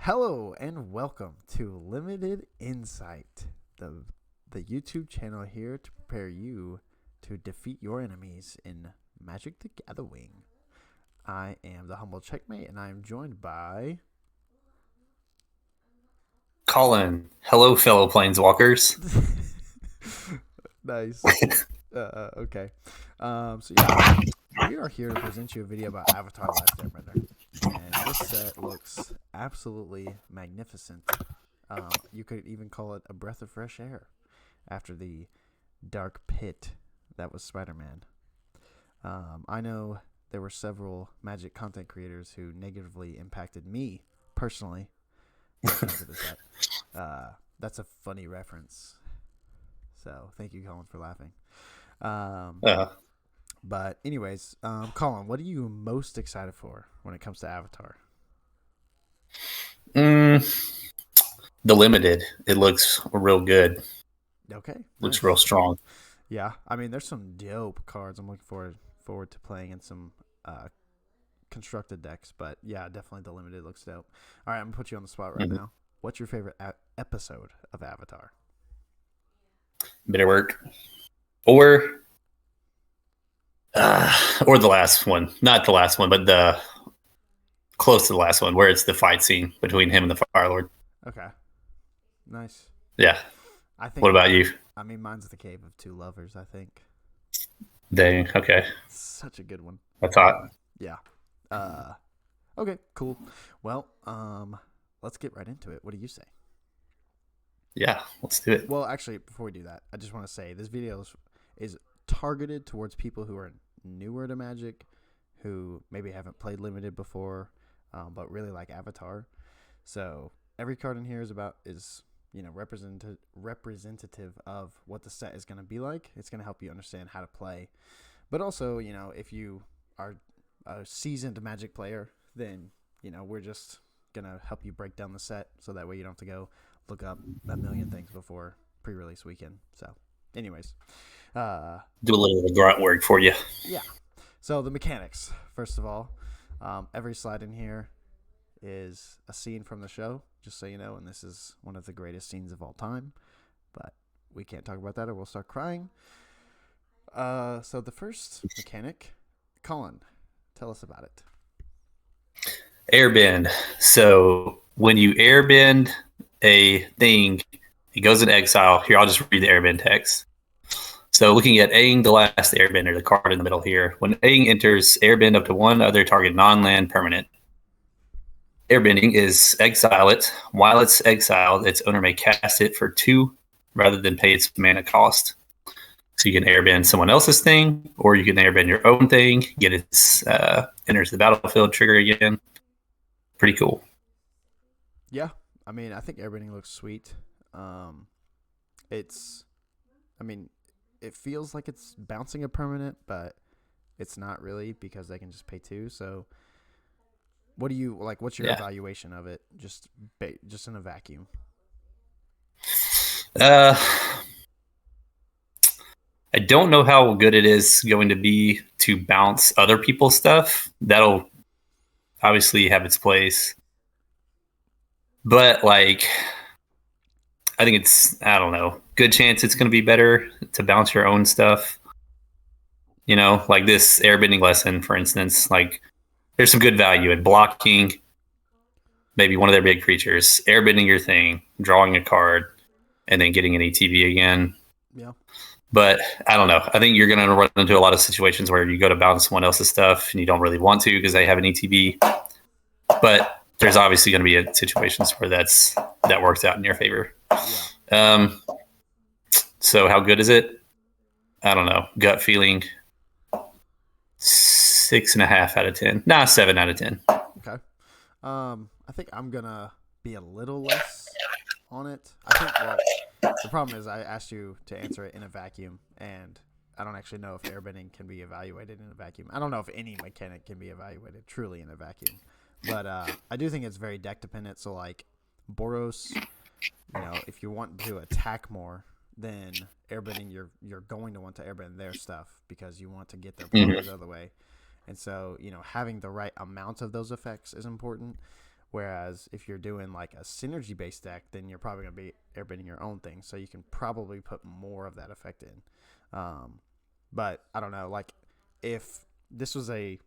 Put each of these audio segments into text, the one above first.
Hello and welcome to Limited Insight, the YouTube channel here to prepare you to defeat your enemies in Magic the Gathering. I am the humble checkmate, and I am joined by Colin. Hello, fellow planeswalkers. nice. Okay. So we are here to present you a video about Avatar: Last Airbender, and this set looks absolutely magnificent. You could even call it a breath of fresh air after the dark pit that was Spider-Man. I know there were several Magic content creators who negatively impacted me personally because of the set. That's a funny reference. So thank you, Colin, for laughing. Uh, But anyways, Colin, what are you most excited for when it comes to Avatar? mm, the limited. It looks real good. Okay, Looks real nice. strong. Yeah, I mean, there's some dope cards. I'm looking forward to playing in some constructed decks. But yeah, definitely the limited looks dope. All right, I'm gonna put you on the spot right Mhm. now. What's your favorite episode of Avatar? Bit of work. Or or the last one. Not the last one, but the close to the last one, where it's the fight scene between him and the Fire Lord. Okay, nice. Yeah. I What think about you? I mean mine's the Cave of Two Lovers. I think Dang. Okay. such a good one. That's hot. Yeah. Uh, okay, cool. Well, let's get right into it. What do you say? Yeah. Let's do it. Well, actually, before we do that, I just want to say this video is targeted towards people who are newer to Magic, who maybe haven't played Limited before, but really like Avatar. So every card in here is representative of what the set is going to be like. It's going to help you understand how to play, but also if you are a seasoned Magic player, then we're just gonna help you break down the set so that way you don't have to go look up a million things before pre-release weekend. So, anyways, uh, Do a little of the grunt work for you. yeah. So the mechanics, first of all, every slide in here is a scene from the show, just so you know, and this is one of the greatest scenes of all time. But we can't talk about that, or we'll start crying. So the first mechanic, Colin, tell us about it. Airbend. So when you airbend a thing, it goes in exile. Here, I'll just read the airbend text. So looking at Aang, the last airbender, the card in the middle here. When Aang enters, airbend up to one other target non-land permanent. Airbending is exile it. While it's exiled, its owner may cast it for 2 rather than pay its mana cost. So you can airbend someone else's thing, or you can airbend your own thing, get its enters the battlefield trigger again. Pretty cool. Yeah, I mean, I think airbending looks sweet. Um, it's, I mean, it feels like it's bouncing a permanent, but it's not really because they can just pay 2. So, what do you like? What's your Yeah. evaluation of it? Just in a vacuum. Uh, I don't know how good it is going to be to bounce other people's stuff. That'll obviously have its place. But like I think I don't know, good chance it's going to be better to bounce your own stuff. Like this airbending lesson, for instance, like there's some good value in blocking maybe one of their big creatures, airbending your thing, drawing a card, and then getting an ETB again. Yeah. But I don't know. I think you're going to run into a lot of situations where you go to bounce someone else's stuff and you don't really want to because they have an ETB. But there's obviously going to be situations where that works out in your favor. Yeah. So how good is it? I don't know. Gut feeling, 6.5 out of 10. Nah, 7 out of 10. Okay. I think I'm gonna be a little less on it. I think. Well, the problem is I asked you to answer it in a vacuum, and I don't actually know if airbending can be evaluated in a vacuum. I don't know if any mechanic can be evaluated truly in a vacuum, but I do think it's very deck dependent. So like Boros, if you want to attack more, then airbending you're going to want to airbend their stuff because you want to get their blockers out of the way. And so, having the right amount of those effects is important. Whereas if you're doing like a synergy based deck, then you're probably going to be airbending your own thing. So you can probably put more of that effect in. But I don't know, like if this was a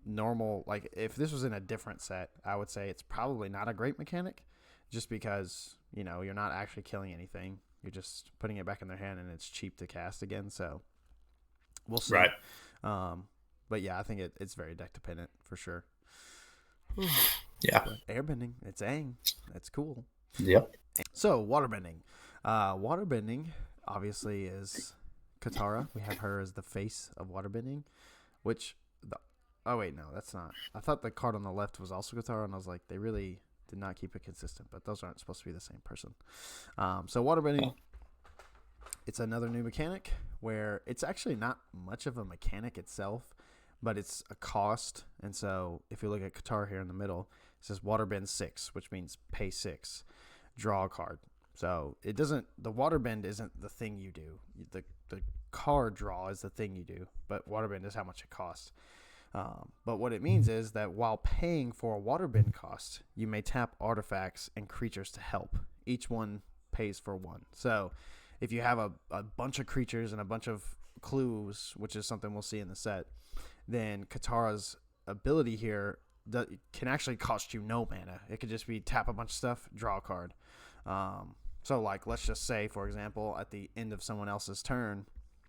normal, like if this was in a different set, I would say it's probably not a great mechanic just because, you're not actually killing anything. You're just putting it back in their hand and it's cheap to cast again. So we'll see. Right. But yeah, I think it's very deck dependent for sure. Yeah. But airbending, it's Aang. That's cool. Yep. So waterbending. Waterbending obviously is Katara. We have her as the face of waterbending, oh wait, no, that's not. I thought the card on the left was also Katara, and I was like, they really did not keep it consistent, but those aren't supposed to be the same person. So waterbending, it's another new mechanic where it's actually not much of a mechanic itself, but it's a cost. And so if you look at Katara here in the middle, it says waterbend 6, which means pay 6, draw a card. So the waterbend isn't the thing you do. The card draw is the thing you do, but waterbend is how much it costs. But what it means is that while paying for a waterbend cost, you may tap artifacts and creatures to help. Each one pays for one. So if you have a bunch of creatures and a bunch of clues, which is something we'll see in the set, then Katara's ability here can actually cost you no mana. It could just be tap a bunch of stuff, draw a card. So like, let's just say, for example, at the end of someone else's turn,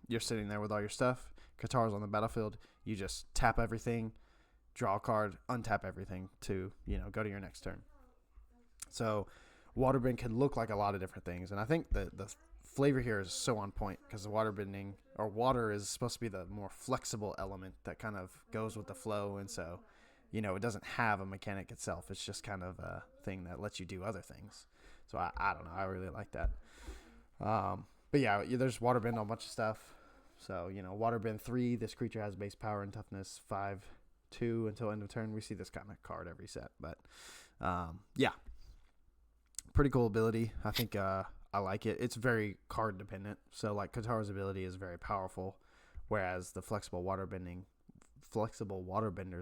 you're sitting there with all your stuff. Katara's on the battlefield. You just tap everything, draw a card, untap everything to, go to your next turn. So waterbend can look like a lot of different things. And I think the flavor here is so on point because the waterbending, or water, is supposed to be the more flexible element that kind of goes with the flow. And so, it doesn't have a mechanic itself. It's just kind of a thing that lets you do other things. So I don't know. I really like that. But yeah, there's waterbend on a bunch of stuff. So, waterbend 3, this creature has base power and toughness 5-2 until end of turn. We see this kind of card every set. But, yeah. Pretty cool ability. I think I like it. It's very card dependent. So, like, Katara's ability is very powerful, whereas the flexible waterbender's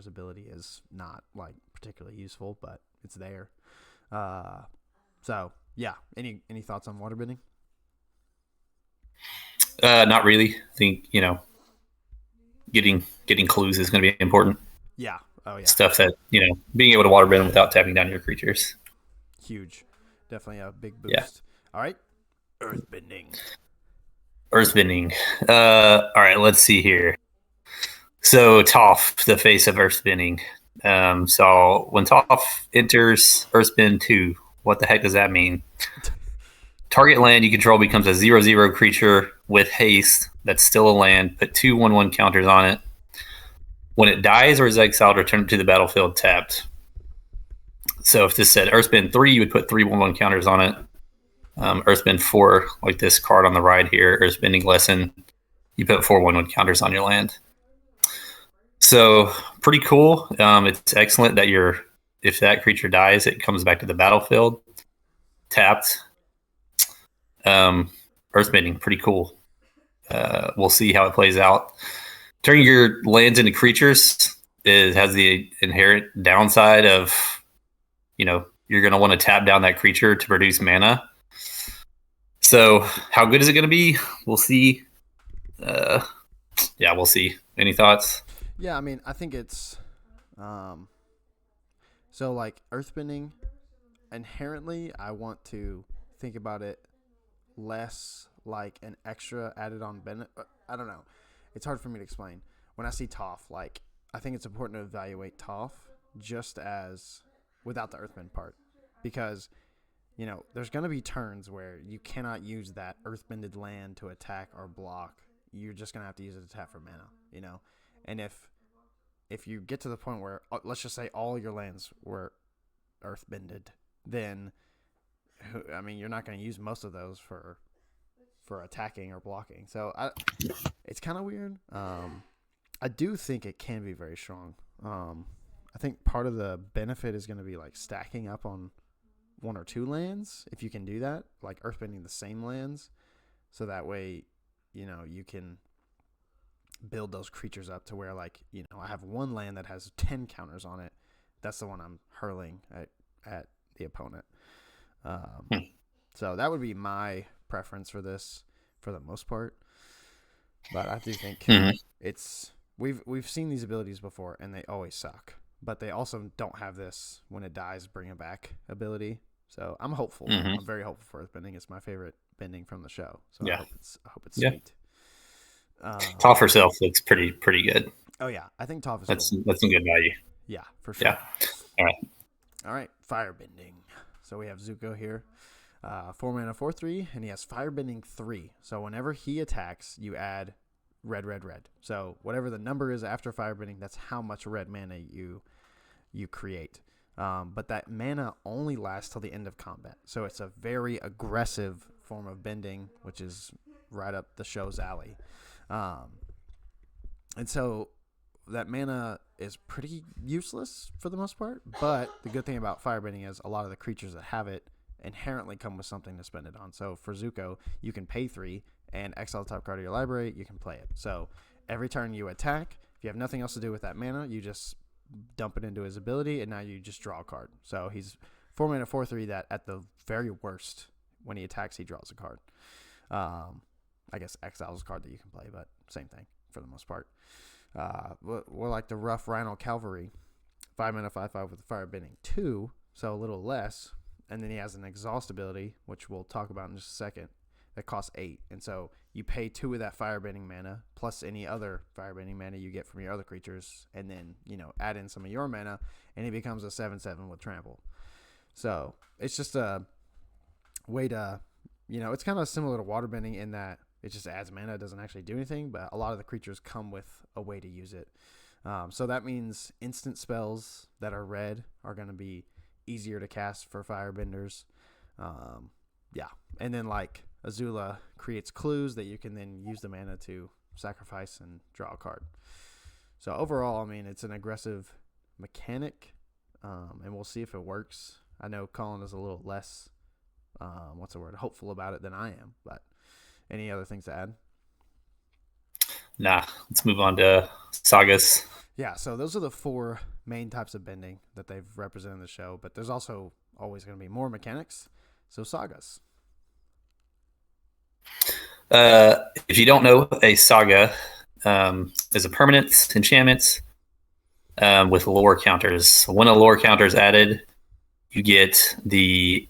ability is not, like, particularly useful, but it's there. So, yeah. Any thoughts on waterbending? Not really. I think, getting clues is going to be important. Yeah. Oh, yeah. Stuff that, being able to waterbend without tapping down your creatures. Huge. Definitely a big boost. Yeah. All right. Earthbending. All right, let's see here. So Toph, the face of Earthbending. So when Toph enters Earthbend 2, what the heck does that mean? Target land you control becomes a 0/0 creature with haste that's still a land. Put 2 1/1 counters on it. When it dies or is exiled, return it to the battlefield tapped. So if this said Earthbend 3, you would put 3 1/1 counters on it. Earthbend 4, like this card on the right here, Earthbending Lesson, you put 4 1/1 counters on your land. So pretty cool. It's excellent that if that creature dies, it comes back to the battlefield tapped. Earthbending, pretty cool. We'll see how it plays out. Turning your lands into creatures has the inherent downside of, you're going to want to tap down that creature to produce mana. So how good is it going to be? We'll see. Yeah, we'll see. Any thoughts? Yeah, I mean, I think it's so like Earthbending, inherently I want to think about it less like an extra added on benefit. I don't know. It's hard for me to explain. When I see Toph, like, I think it's important to evaluate Toph just as without the Earthbend part, because there's going to be turns where you cannot use that Earthbended land to attack or block. You're just going to have to use it to tap for mana, And if you get to the point where, let's just say all your lands were Earthbended, then, I mean, you're not going to use most of those for attacking or blocking. So it's kind of weird. I do think it can be very strong. I think part of the benefit is going to be like stacking up on 1 or 2 lands, if you can do that, like Earthbending the same lands, so that way, you can build those creatures up to where, like, I have 1 land that has 10 counters on it. That's the one I'm hurling at the opponent. Hmm. So that would be my preference for this for the most part. But I do think Mhm. it's we've seen these abilities before and they always suck. But they also don't have this when it dies bring it back ability. So I'm hopeful. Mhm. I'm very hopeful for Earthbending. It's my favorite bending from the show. So Yeah. I hope it's Yeah. sweet. Toph herself looks pretty good. Oh yeah, I think Toph is That's cool. some good value. Yeah, for Yeah. sure. All right. All right, firebending. So we have Zuko here. 4 mana, 4/3, and he has firebending 3. So whenever he attacks, you add red, red, red. So whatever the number is after firebending, that's how much red mana you create. But that mana only lasts till the end of combat. So it's a very aggressive form of bending, which is right up the show's alley. And so that mana is pretty useless for the most part. But the good thing about firebending is a lot of the creatures that have it inherently come with something to spend it on. So for Zuko, you can pay 3 and exile the top card of your library, you can play it. So every turn you attack, if you have nothing else to do with that mana, you just dump it into his ability, and now you just draw a card. So he's 4 mana, 4/3 that at the very worst, when he attacks, he draws a card. I guess exiles a card that you can play, but same thing for the most part. We're like the rough Rhino Cavalry, 5 mana, 5/5 with firebending 2, so a little less. And then he has an exhaust ability, which we'll talk about in just a second, that costs 8. And so you pay 2 of that firebending mana plus any other firebending mana you get from your other creatures, and then add in some of your mana, and he becomes a 7/7 with trample. So it's just a way to, it's kind of similar to waterbending in that it just adds mana. It doesn't actually do anything, but a lot of the creatures come with a way to use it. So that means instant spells that are red are going to be easier to cast for firebenders. Yeah. And then like Azula creates clues that you can then use the mana to sacrifice and draw a card. So overall, I mean, it's an aggressive mechanic, and we'll see if it works. I know Colin is a little less, hopeful about it than I am, but any other things to add? Nah, let's move on to sagas. Yeah, so those are the 4 main types of bending that they've represented in the show, but there's also always going to be more mechanics. So sagas. If you don't know, a saga is a permanent enchantment with lore counters. When a lore counter is added, you get the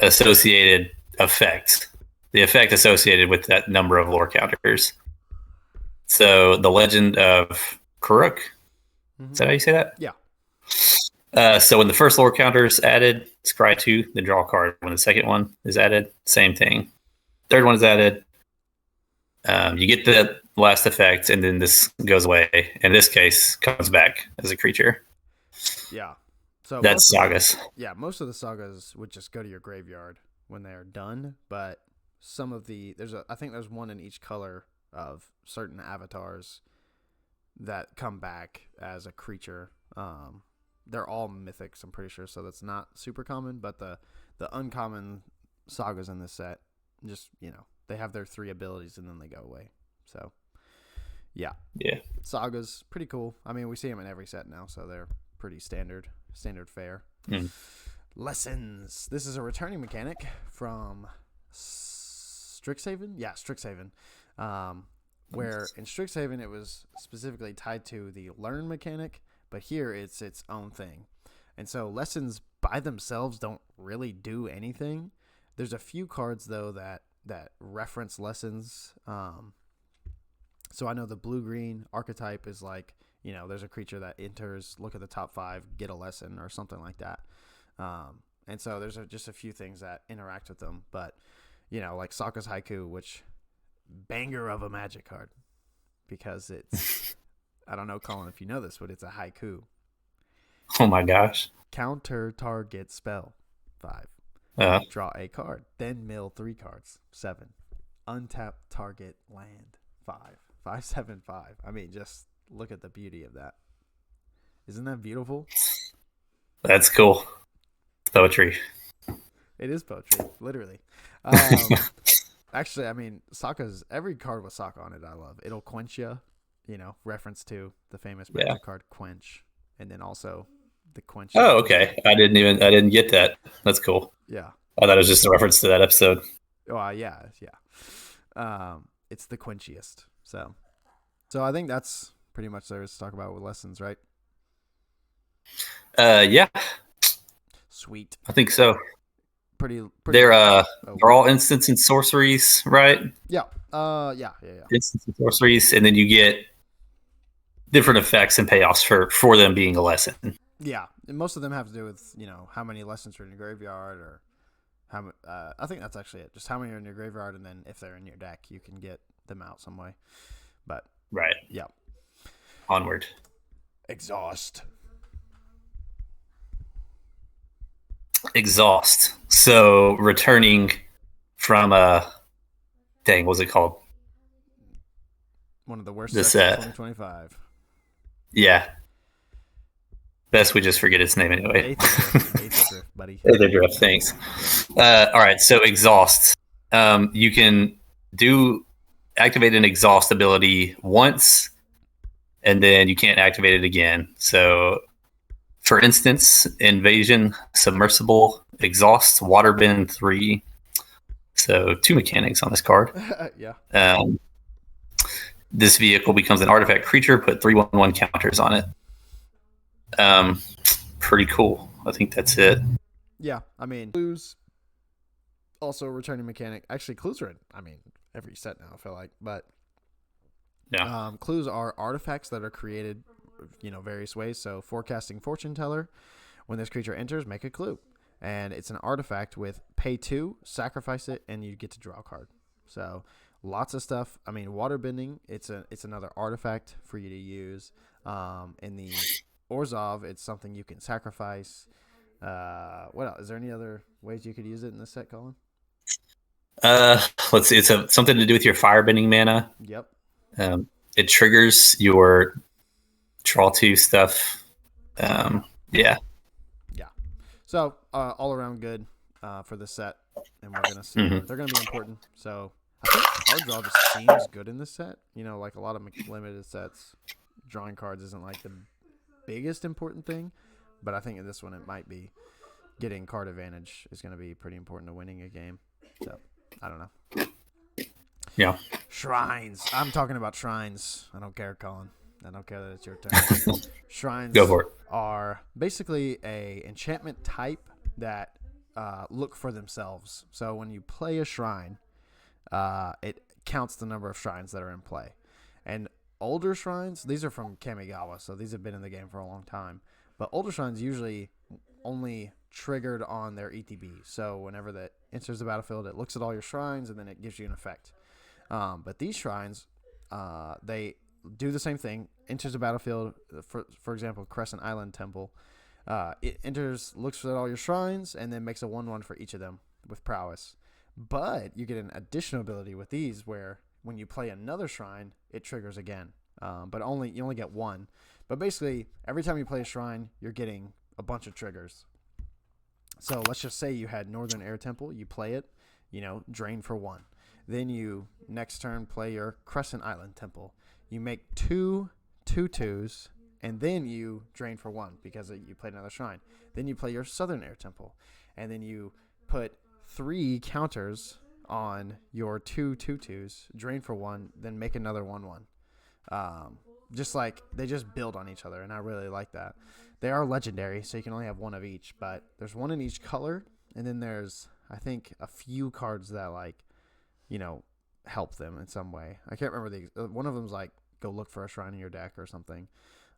associated effect. The effect associated with that number of lore counters. So the Legend of Kuruk, is that how you say that? Yeah. So when the first lore counter is added, scry 2, then draw a card. When the second one is added, same thing. Third one is added, you get the last effect, and then this goes away. In this case, comes back as a creature. Yeah. So that's sagas. Most of the sagas would just go to your graveyard when they're done, but some of the I think there's one in each color of certain avatars that come back as a creature. They're all mythics, I'm pretty sure, so that's not super common, but the uncommon sagas in this set just, they have their 3 abilities and then they go away. So yeah. Sagas, pretty cool. I mean, we see them in every set now, so they're pretty standard fare. Lessons. This is a returning mechanic from Strixhaven. Yeah, Strixhaven. Where in Strixhaven it was specifically tied to the learn mechanic, but here it's its own thing. And so lessons by themselves don't really do anything. There's a few cards though that reference lessons. So I know the blue-green archetype is like, there's a creature that enters, look at the top 5, get a lesson or something like that. And so there's just a few things that interact with them. But, like Sokka's Haiku, which banger of a magic card because it's, I don't know, Colin, if you know this, but it's a haiku. Oh my gosh. Counter target spell 5. Draw a card. Then mill 3 cards. 7. Untap target land 5. 5, 7, 5. I mean, just look at the beauty of that. Isn't that beautiful? That's cool. Poetry. It is poetry, literally. Actually, I mean, Sokka's, every card with Sokka on it I love. It'll quench you, reference to the famous magic card Quench. And then also The quenchiest. Oh, okay. I didn't get that. That's cool. Yeah. I thought it was just a reference to that episode. Yeah. It's the quenchiest. So I think that's pretty much there to talk about with lessons, right? Yeah, Sweet. I think so. Pretty. They're Oh, they're all instants and sorceries, right? yeah. Yeah. Instants and sorceries, and then you get different effects and payoffs for them being a lesson. Yeah. And most of them have to do with how many lessons are in your graveyard, or how. I think that's actually it. Just how many are in your graveyard, and then if they're in your deck, you can get them out some way. But Right. yeah. Onward. Exhaust. So returning from dang, what's it called? One of the worst The sets set. of 2025. Yeah. Best we just forget its name anyway. Eighth drift, buddy. Aether Drift, thanks. All right, so exhaust. You can activate an exhaust ability once, and then you can't activate it again. So, for instance, invasion, submersible, exhaust, waterbend 3. So 2 mechanics on this card. Yeah. This vehicle becomes an artifact creature. Put 3/1/1 counters on it. Pretty cool. I think that's it. Yeah, I mean, clues. Also, returning mechanic. Actually, clues are in, every set now, I feel like. But Yeah. Clues are artifacts that are created, various ways. So, forecasting fortune teller. When this creature enters, make a clue. And it's an artifact with pay 2, sacrifice it, and you get to draw a card. So, lots of stuff. I mean, waterbending, it's another artifact for you to use. In the Orzhov, it's something you can sacrifice. What else? Is there any other ways you could use it in this set, Colin? Let's see. It's something to do with your firebending mana. Yep. It triggers your draw 2 stuff. Yeah. So all around good for this set, and we're gonna see they're gonna be important. So I think card draw just seems good in this set. Like a lot of limited sets, drawing cards isn't like the biggest important thing, but I think in this one it might be. Getting card advantage is going to be pretty important to winning a game. So I don't know. Yeah. Shrines. I'm talking about shrines. I don't care, Colin. I don't care that it's your turn. Shrines Go for it. are basically a enchantment type that look for themselves. So when you play a shrine, it counts the number of shrines that are in play. And older shrines, these are from Kamigawa, so these have been in the game for a long time. But older shrines usually only triggered on their ETB. So whenever that enters the battlefield, it looks at all your shrines and then it gives you an effect. But these shrines, they do the same thing. Enters the battlefield, for example, Crescent Island Temple. It enters, looks at all your shrines, and then makes a 1/1 for each of them with prowess. But you get an additional ability with these where when you play another shrine, it triggers again. But you only get one. But basically, every time you play a shrine, you're getting a bunch of triggers. So let's just say you had Northern Air Temple, you play it, drain for 1. Then you, next turn, play your Crescent Island Temple. You make 2 2/2s, and then you drain for 1 because you played another shrine. Then you play your Southern Air Temple, and then you put 3 counters on your 2 2/2s, drain for 1, then make another 1/1. Just like they just build on each other, and I really like that. They are legendary, so you can only have one of each, but there's one in each color, and then there's, I think, a few cards that help them in some way. I can't remember one of them's like go look for a shrine in your deck or something.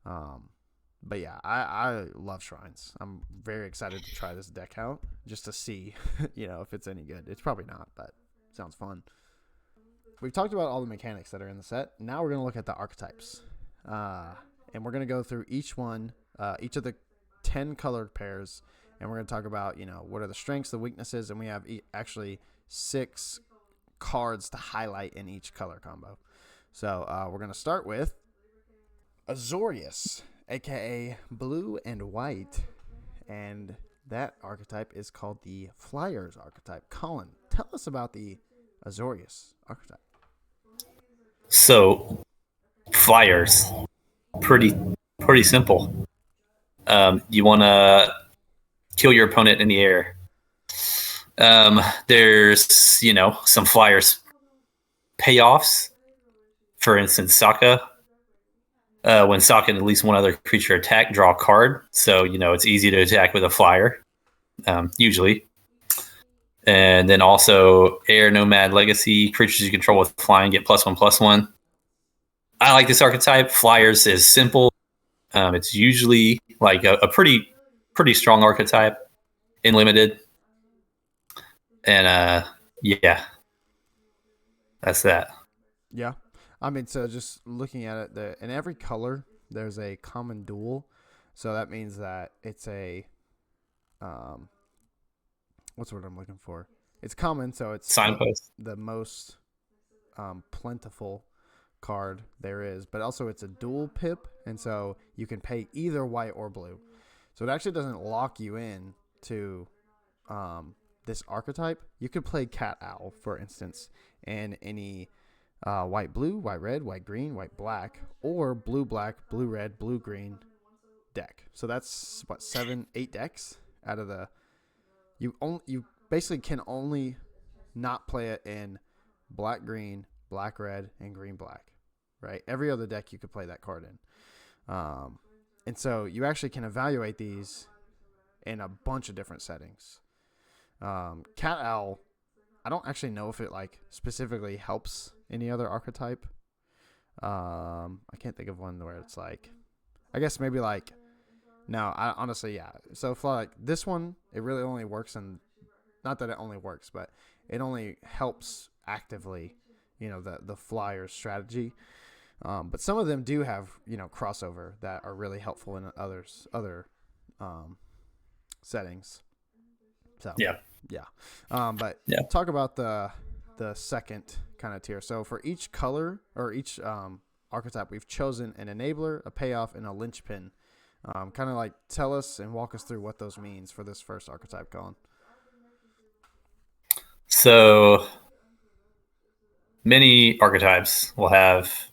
But yeah, I love shrines. I'm very excited to try this deck out just to see, if it's any good. It's probably not, but it sounds fun. We've talked about all the mechanics that are in the set. Now we're going to look at the archetypes. And we're going to go through each one, each of the 10 colored pairs, and we're going to talk about, what are the strengths, the weaknesses, and we have actually 6 cards to highlight in each color combo. So we're going to start with Azorius, aka blue and white, and that archetype is called the Flyers archetype. Colin, tell us about the Azorius archetype. So, Flyers, pretty simple. You want to kill your opponent in the air. There's, some flyers payoffs. For instance, Sokka. When Sokka and at least one other creature attack, draw a card. So, it's easy to attack with a flyer, usually. And then also Air Nomad Legacy. Creatures you control with flying get +1/+1. I like this archetype. Flyers is simple. It's usually like a pretty strong archetype in limited. And yeah, that's that. Yeah. I mean, so just looking at it, in every color, there's a common dual. So that means that it's a, what's the word I'm looking for? It's common, so it's Signpost. the most plentiful card there is. But also it's a dual pip, and so you can pay either white or blue. So it actually doesn't lock you in to this archetype. You could play Cat Owl, for instance, and any white blue, white red, white green, white black, or blue black, blue red, blue green deck. So that's what 7-8 decks out of the. You basically can only not play it in black green, black red, and green black, right? Every other deck you could play that card in, and so you actually can evaluate these in a bunch of different settings. Cat Owl, I don't actually know if it like specifically helps any other archetype. I can't think of one where it's like, I guess maybe like, no, I honestly, yeah. So for like this one, it really only works in, not that it only works, but it only helps actively, the Flyers strategy. But some of them do have, crossover that are really helpful in other settings. So Yeah. But Yeah. talk about the second kind of tier. So for each color or each archetype, we've chosen an enabler, a payoff, and a linchpin. Kind of like tell us and walk us through what those means for this first archetype, Colin. So many archetypes will have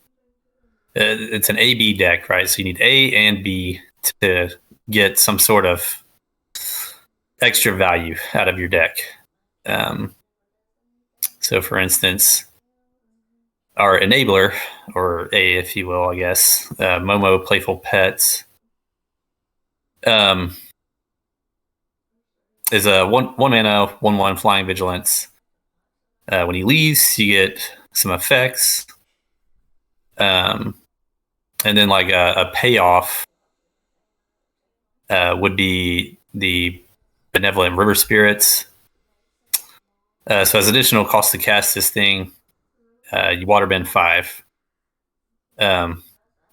it's an A/B deck, right? So you need A and B to get some sort of extra value out of your deck. So for instance, our enabler, or A, if you will, I guess, Momo Playful Pets, is a one mana 1/1 flying vigilance. When he leaves, you get some effects, and then like a payoff would be the Benevolent River Spirits. So as additional cost to cast this thing, you waterbend 5,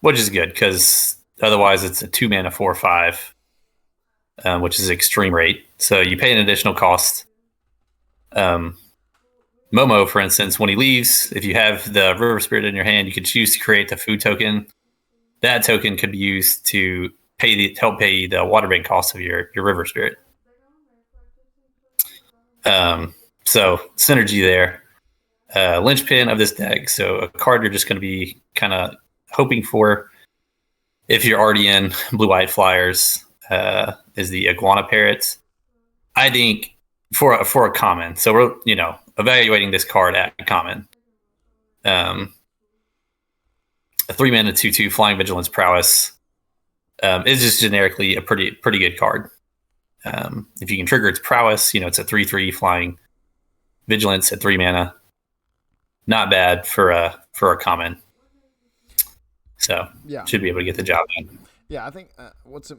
which is good because otherwise it's a 2 mana 4/5, which is extreme rate. So you pay an additional cost. Momo, for instance, when he leaves, if you have the River Spirit in your hand, you can choose to create the food token. That token could be used to help pay the waterbend cost of your River Spirit. So synergy there. Linchpin of this deck. So a card you're just going to be kind of hoping for if you're already in blue-white Flyers is the Iguana Parrots. I think for a common. So we're evaluating this card at common. A 3 mana 2/2 Flying Vigilance Prowess is just generically a pretty good card. If you can trigger its prowess, it's a 3/3 Flying Vigilance at 3 mana. Not bad for a common. So yeah, should be able to get the job done. Yeah, I think what's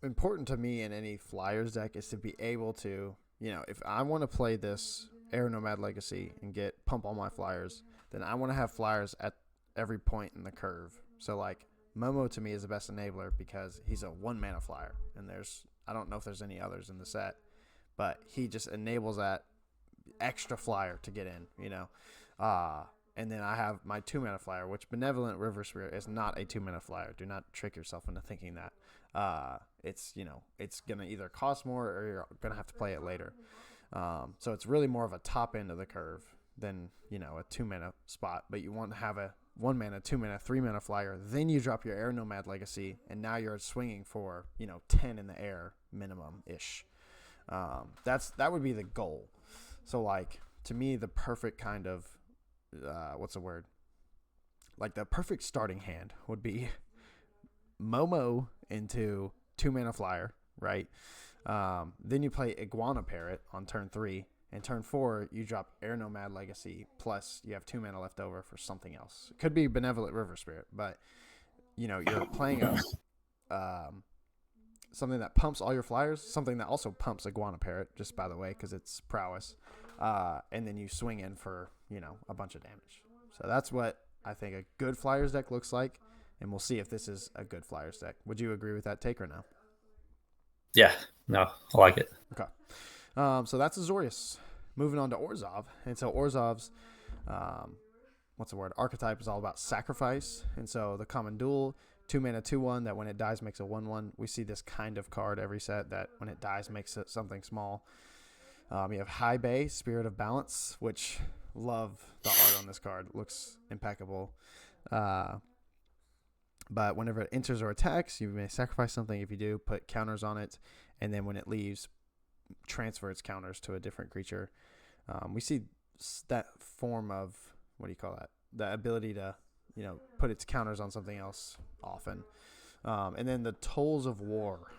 important to me in any Flyers deck is to be able to, if I want to play this Air Nomad Legacy and pump all my Flyers, then I want to have Flyers at every point in the curve. So like Momo to me is the best enabler because he's a 1 mana flyer, and I don't know if there's any others in the set, but he just enables that extra flyer to get in, and then I have my 2 mana flyer, which Benevolent River Spirit is not a 2 mana flyer. Do not trick yourself into thinking that. It's gonna either cost more or you're gonna have to play it later. So it's really more of a top end of the curve than a 2 mana spot. But you want to have 1 mana, 2 mana, 3 mana flyer. Then you drop your Air Nomad Legacy, and now you're swinging for 10 in the air minimum ish. That would be the goal. So like to me, the perfect kind of what's the word? Like the perfect starting hand would be Momo into 2 mana flyer, right? Then you play Iguana Parrot on turn 3. And turn 4, you drop Air Nomad Legacy, plus you have 2 mana left over for something else. It could be Benevolent River Spirit, but you're playing something that pumps all your flyers, something that also pumps Iguana Parrot, just by the way, because it's prowess. And then you swing in for a bunch of damage. So that's what I think a good Flyers deck looks like, and we'll see if this is a good Flyers deck. Would you agree with that take or no? Yeah, no, I like it. Okay. So that's Azorius. Moving on to Orzhov. And so Orzhov's, archetype is all about sacrifice. And so the common duel, 2 mana, 2/1, that when it dies makes a 1/1. We see this kind of card every set that when it dies makes it something small. You have High Bay, Spirit of Balance, which love the art on this card. Looks impeccable. But whenever it enters or attacks, you may sacrifice something. If you do, put counters on it. And then when it leaves, transfer its counters to a different creature. We see that form of, the ability to put its counters on something else often. And then the Tolls of War,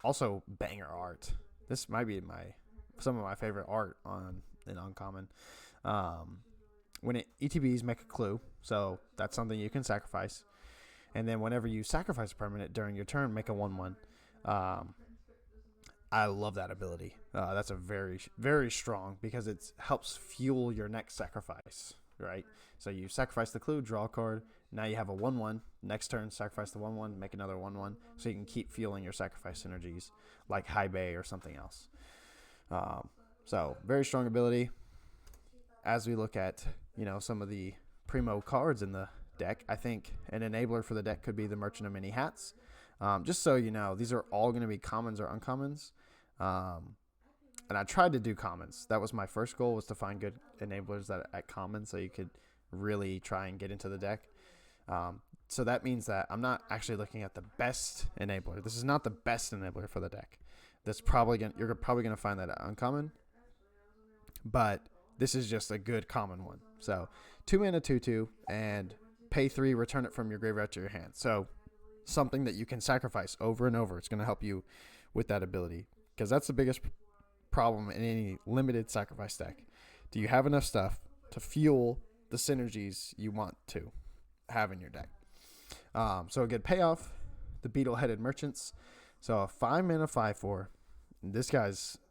also banger art. This might be some of my favorite art in Uncommon. When it ETBs, make a clue, so that's something you can sacrifice. And then whenever you sacrifice a permanent during your turn, make a 1/1. I love that ability. That's a very, very strong, because it helps fuel your next sacrifice, right? So you sacrifice the clue, draw a card. Now you have a 1/1. Next turn, sacrifice the 1/1, make another 1/1. So you can keep fueling your sacrifice synergies like High Bay or something else. So very strong ability. As we look at, some of the primo cards in the deck, I think an enabler for the deck could be the Merchant of Many Hats. Just so you know, these are all going to be commons or uncommons. And I tried to do commons. That was my first goal, was to find good enablers at common, so you could really try and get into the deck. So that means that I'm not actually looking at the best enabler. This is not the best enabler for the deck. You're probably gonna find that at uncommon, but this is just a good common one. So 2 mana 2/2 and pay 3, return it from your graveyard to your hand. So something that you can sacrifice over and over. It's going to help you with that ability, because that's the biggest problem in any limited sacrifice deck. Do you have enough stuff to fuel the synergies you want to have in your deck? So a good payoff, the Beetle-Headed Merchants. So a 5 mana 5/4. This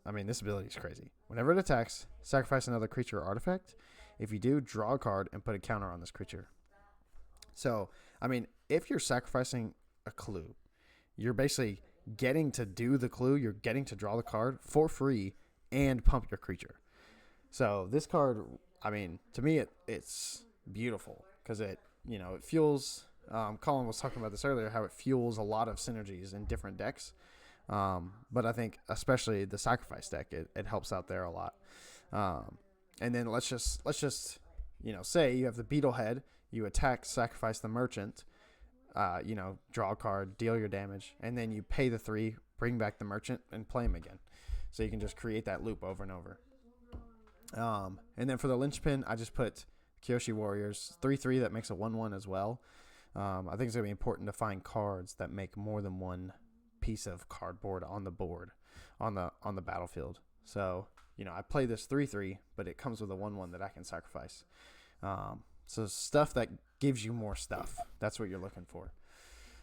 ability is crazy. Whenever it attacks, sacrifice another creature or artifact. If you do, draw a card and put a counter on this creature. So, if you're sacrificing a clue, you're basically getting to do the clue, you're getting to draw the card for free and pump your creature. So this card, to me, it's beautiful, because it fuels, Colin was talking about this earlier, how it fuels a lot of synergies in different decks. But I think especially the sacrifice deck, it helps out there a lot. And then let's just say you have the Beetlehead, you attack, sacrifice the Merchant, draw a card, deal your damage, and then you pay the 3, bring back the Merchant, and play him again. So you can just create that loop over and over. And then for the linchpin, I just put Kyoshi Warriors, 3/3 that makes a 1/1 as well. I think it's going to be important to find cards that make more than one piece of cardboard on the board, on the battlefield. So, I play this 3/3, but it comes with a 1/1 that I can sacrifice. So stuff that gives you more stuff. That's what you're looking for.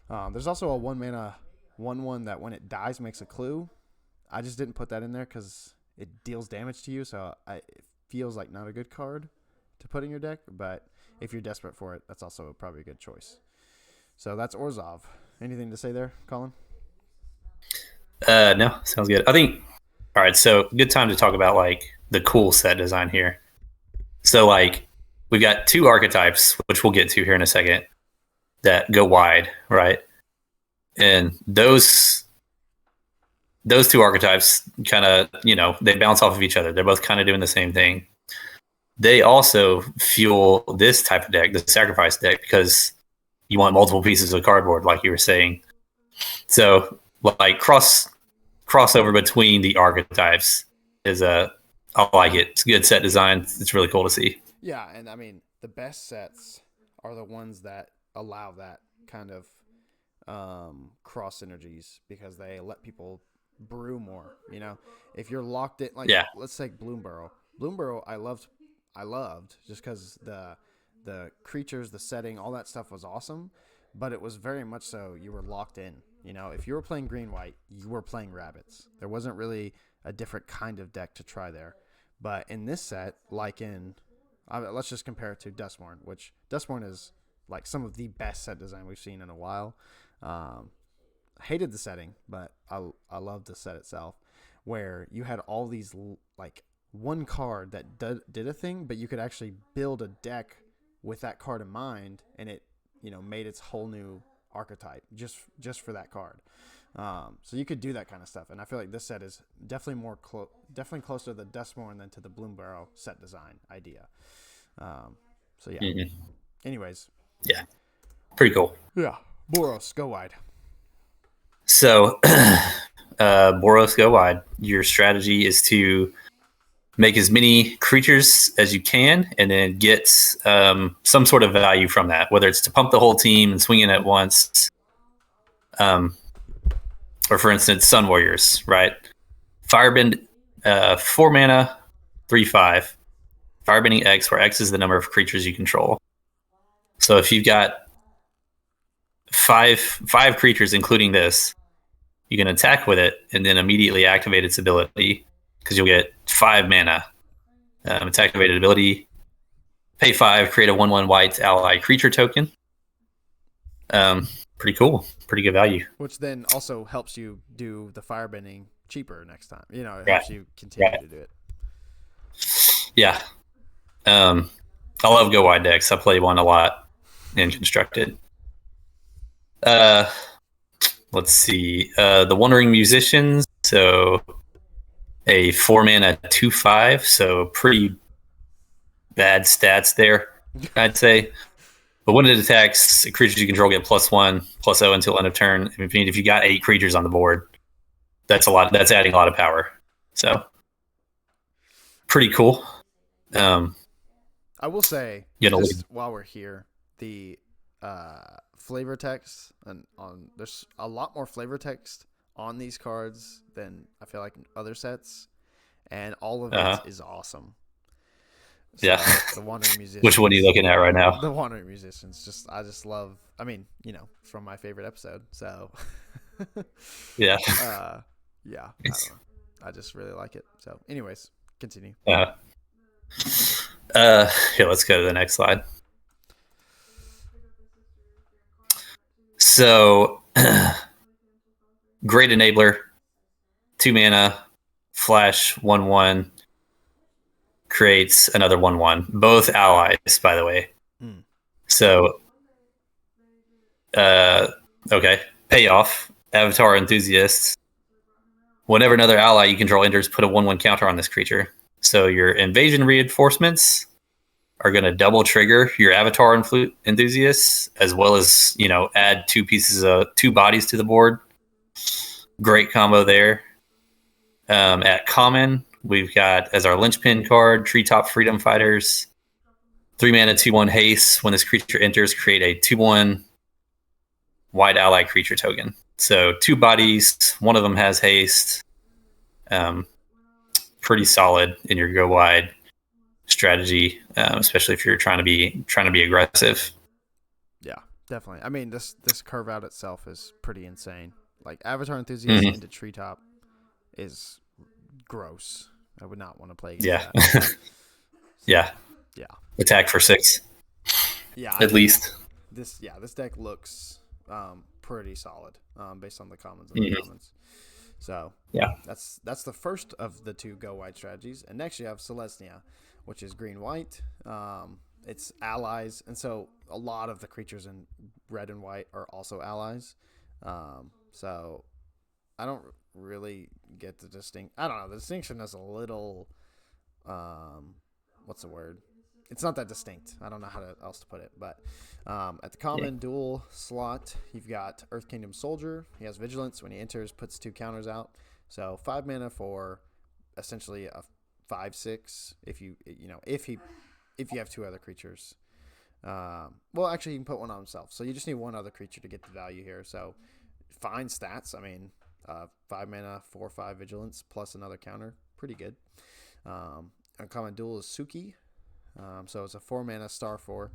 There's also a 1 mana 1/1 that when it dies makes a clue. I just didn't put that in there because it deals damage to you, so it feels like not a good card to put in your deck. But if you're desperate for it, that's also probably a good choice. So that's Orzhov. Anything to say there, Colin? No, sounds good. I think. All right, so good time to talk about the cool set design here. So we've got 2 archetypes, which we'll get to here in a second, that go wide, right? And those 2 archetypes kind of, they bounce off of each other. They're both kind of doing the same thing. they also fuel this type of deck, the sacrifice deck, because you want multiple pieces of cardboard, like you were saying. So, like crossover between the archetypes is I like it. It's a good set design. It's really cool to see. Yeah, and I mean the best sets are the ones that allow that kind of cross synergies because they let people brew more. You know, if you're locked in, like Yeah, let's take Bloomburrow. Bloomburrow, I loved just because the creatures, the setting, all that stuff was awesome, but it was very much so you were locked in. You know, if you were playing green white, you were playing rabbits. There wasn't really a different kind of deck to try there. But in this set, like in, let's just compare it to Dustmourne, which Dustmourne is like some of the best set design we've seen in a while. Um, hated the setting, but I loved the set itself, where you had all these like one card that did a thing, but you could actually build a deck with that card in mind, and it made its whole new archetype just for that card. So you could do that kind of stuff, and I feel like this set is definitely definitely closer to the Dustmourne than to the Bloomburrow set design idea. So yeah. mm-hmm. Anyways, Yeah, pretty cool. yeah, Boros, go wide. So, Boros, go wide. Your strategy is to make as many creatures as you can, and then get some sort of value from that, whether it's to pump the whole team and swing in at once. Or for instance, Sun Warriors, right? Firebend, 4 mana, 3/5. Firebending X, where X is the number of creatures you control. So if you've got five creatures, including this, you can attack with it and then immediately activate its ability because you'll get 5 mana. Its activated ability, pay 5, create a 1/1 white ally creature token. Pretty cool. Pretty good value. Which then also helps you do the firebending cheaper next time. It right. helps you continue to do it. Yeah. I love go wide decks. I play one a lot in Constructed. Let's see. The Wandering Musicians. So a 4 mana 2/5. So pretty bad stats there, I'd say. But when it attacks, creatures you control get +1/+0 until end of turn. If you got 8 creatures on the board, that's a lot. That's adding a lot of power. So pretty cool. I will say, while we're here, the flavor text there's a lot more flavor text on these cards than I feel like in other sets, and all of it is awesome. So, yeah. The Wandering Musicians. Which one are you looking at right now? The Wandering Musicians. I just love. I mean, from my favorite episode. So. Yeah. Yeah. I don't know. I just really like it. So, anyways, continue. Here, let's go to the next slide. So, Great Enabler, 2 mana, flash 1/1, creates another 1/1. Both allies, by the way. Mm. So, okay, payoff, Avatar Enthusiasts. Whenever another ally you control enters, put a 1/1 counter on this creature. So your invasion reinforcements are going to double trigger your Avatar Enthusiasts, as well as add 2 bodies to the board. Great combo there. At common, we've got as our linchpin card Treetop Freedom Fighters. 3 mana 2/1 haste. When this creature enters, create a 2/1 white ally creature token. So 2 bodies, one of them has haste. Pretty solid in your go wide strategy, especially if you're trying to be aggressive. Yeah, definitely. I mean, this curve out itself is pretty insane. Like Avatar Enthusiast into Treetop is gross. I would not want to play against that. So, yeah. Attack for 6. Yeah, at least. This deck looks pretty solid based on the commons and the commons. So yeah, that's the first of the 2 go wide strategies. And next you have Celestia, which is green white. It's allies, and so a lot of the creatures in red and white are also allies. So I don't really get the distinction. I don't know. The distinction is a little what's the word? it's not that distinct. I don't know how else to put it, but at the Yeah. common dual slot, you've got Earth Kingdom Soldier. He has Vigilance. When he enters, puts 2 counters out. So 5 mana for essentially a 5/6. If you have 2 other creatures. Well, actually, he can put one on himself. So you just need 1 other creature to get the value here. So fine stats. I mean, 5 mana, 4/5 Vigilance plus another counter. Pretty good. Uncommon duel is Suki. So it's a 4 mana star 4,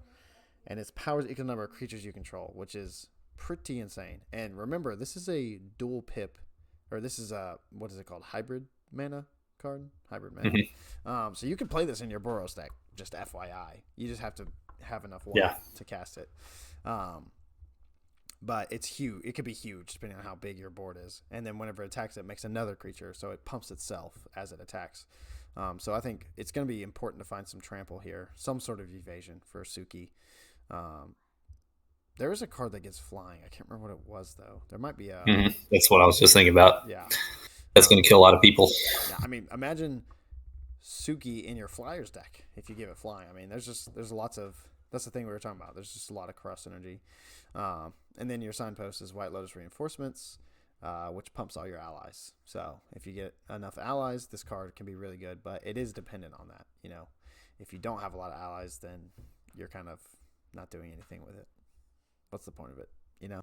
and its powers equal the number of creatures you control, which is pretty insane. And remember, this is a dual pip, or this is a, what is it called? Hybrid mana card? Hybrid mana. Mm-hmm. So you can play this in your Boros deck, just FYI. You just have to have enough Yeah. water to cast it. But it's huge. It could be huge depending on how big your board is. And then whenever it attacks, it makes another creature, so it pumps itself as it attacks. So I think it's going to be important to find some trample here, some sort of evasion for Suki. There is a card that gets flying. I can't remember what it was, though. There might be a... That's what I was just thinking about. Yeah. That's going to kill a lot of people. Yeah, I mean, imagine Suki in your Flyers deck if you give it flying. I mean, there's lots of... That's the thing we were talking about. There's just a lot of cross energy. And then your signpost is White Lotus Reinforcements, which pumps all your allies. So if you get enough allies, this card can be really good, but it is dependent on that. You know, if you don't have a lot of allies, then you're kind of not doing anything with it. What's the point of it? You know?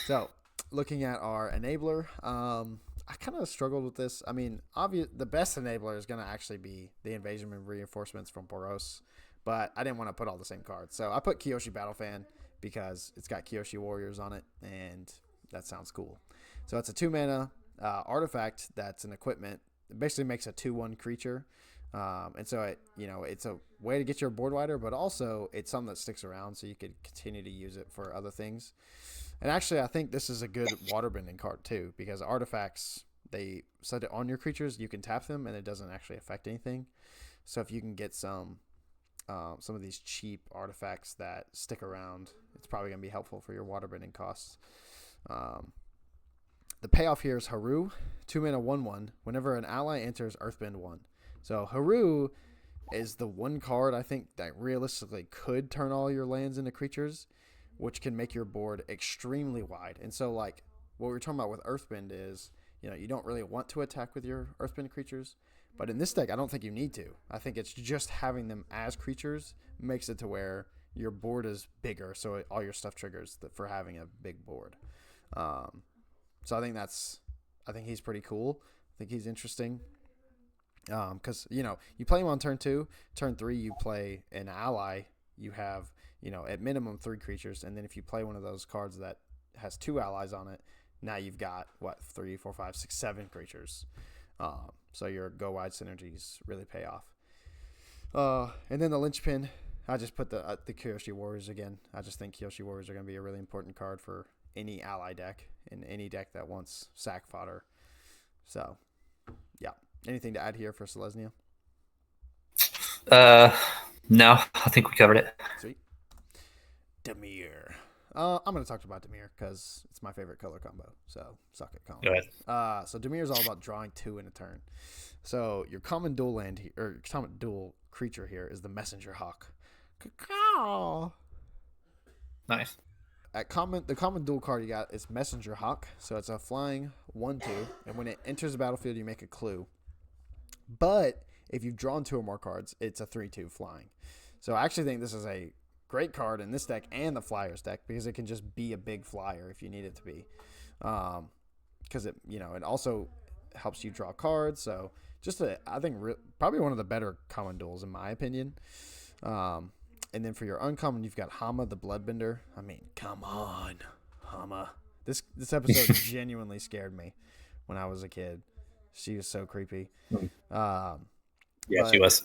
So looking at our enabler, I kind of struggled with this. I mean, the best enabler is going to actually be the Invasion and Reinforcements from Boros, but I didn't want to put all the same cards. So I put Kyoshi Battlefan because it's got Kyoshi Warriors on it, and that sounds cool. So it's a 2 mana artifact that's an equipment. It basically makes a 2/1 creature. And so it's a way to get your board wider, but also it's something that sticks around, so you could continue to use it for other things. And actually, I think this is a good waterbending card too, because artifacts, they set it on your creatures, you can tap them, and it doesn't actually affect anything. So if you can get some of these cheap artifacts that stick around, it's probably going to be helpful for your waterbending costs. The payoff here is Haru, 2 mana 1/1. Whenever an ally enters, Earthbend 1. So Haru is the one card I think that realistically could turn all your lands into creatures, which can make your board extremely wide. And so, like, what we're talking about with Earthbend is, you don't really want to attack with your Earthbend creatures. But in this deck, I don't think you need to. I think it's just having them as creatures makes it to where your board is bigger, so all your stuff triggers for having a big board. So I think he's pretty cool. I think he's interesting. Because, you play him on turn 2. Turn 3, you play an ally. You have, at minimum 3 creatures. And then if you play one of those cards that has 2 allies on it, now you've got, 3, 4, 5, 6, 7 creatures. So your go wide synergies really pay off. And then the linchpin, I just put the Kyoshi Warriors again. I just think Kyoshi Warriors are going to be a really important card for any ally deck and any deck that wants sack fodder. So, yeah. Anything to add here for Selesnya? No, I think we covered it. Sweet. Dimir. I'm going to talk about Dimir because it's my favorite color combo. So, suck it, Colin. Go ahead. So Dimir is all about drawing 2 in a turn. So your common dual common dual creature here is the Messenger Hawk. Caw. Nice. The common dual card you got is Messenger Hawk. So it's a flying 1/2, and when it enters the battlefield, you make a clue. But if you've drawn 2 or more cards, it's a 3/2 flying. So I actually think this is a great card in this deck and the Flyers deck because it can just be a big flyer if you need it to be. Because it also helps you draw cards. So I think probably one of the better common duels in my opinion. And then for your uncommon, you've got Hama the Bloodbender. I mean, come on, Hama. This episode genuinely scared me when I was a kid. She was so creepy. Yeah, she was.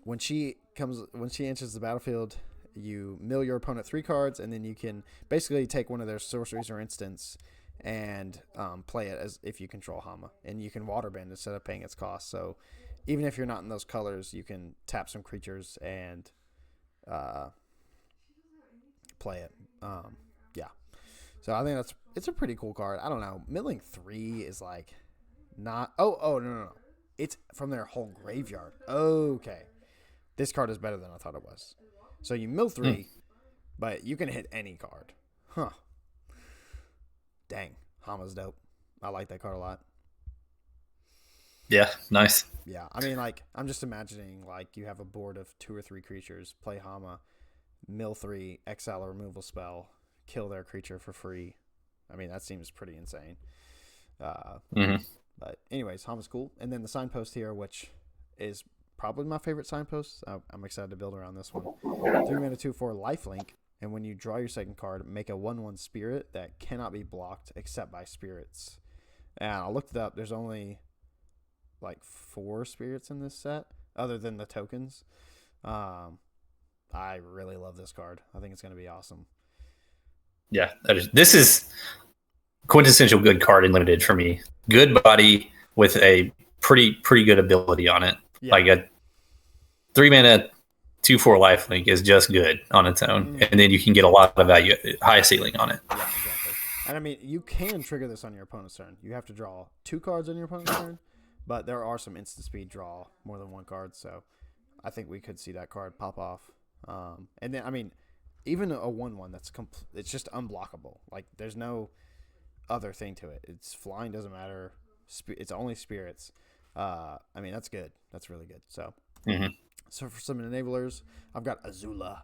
When she enters the battlefield, you mill your opponent 3 cards, and then you can basically take one of their sorceries or instants and play it as if you control Hama, and you can waterbend instead of paying its cost. So even if you're not in those colors, you can tap some creatures and play it. Yeah. So I think it's a pretty cool card. I don't know. Milling 3 is like not. Oh no. It's from their whole graveyard. Okay. this card is better than I thought it was. So you mill 3, but you can hit any card. Huh. Dang. Hama's dope. I like that card a lot. Yeah, nice. Yeah, I mean, like, I'm just imagining, like, you have a board of 2 or 3 creatures, play Hama, mill 3, exile a removal spell, kill their creature for free. I mean, that seems pretty insane. But anyways, Hama's cool. And then the signpost here, which is probably my favorite signpost. I'm excited to build around this one. 3 mana 2/4 lifelink. And when you draw your second card, make a 1/1 spirit that cannot be blocked except by spirits. And I looked it up. There's only like 4 spirits in this set, other than the tokens. I really love this card. I think it's going to be awesome. Yeah, this is quintessential good card in limited for me. Good body with a pretty good ability on it. Yeah. Like a 3 mana 2/4 lifelink is just good on its own, and then you can get a lot of value, high ceiling on it. Yeah, exactly. And I mean, you can trigger this on your opponent's turn. You have to draw 2 cards on your opponent's turn, but there are some instant speed draw more than 1 card, so I think we could see that card pop off. And then, I mean, even a 1/1 that's it's just unblockable. Like, there's no other thing to it. It's flying, doesn't matter. It's only spirits. I mean, that's good. That's really good. So, so for some enablers, I've got Azula.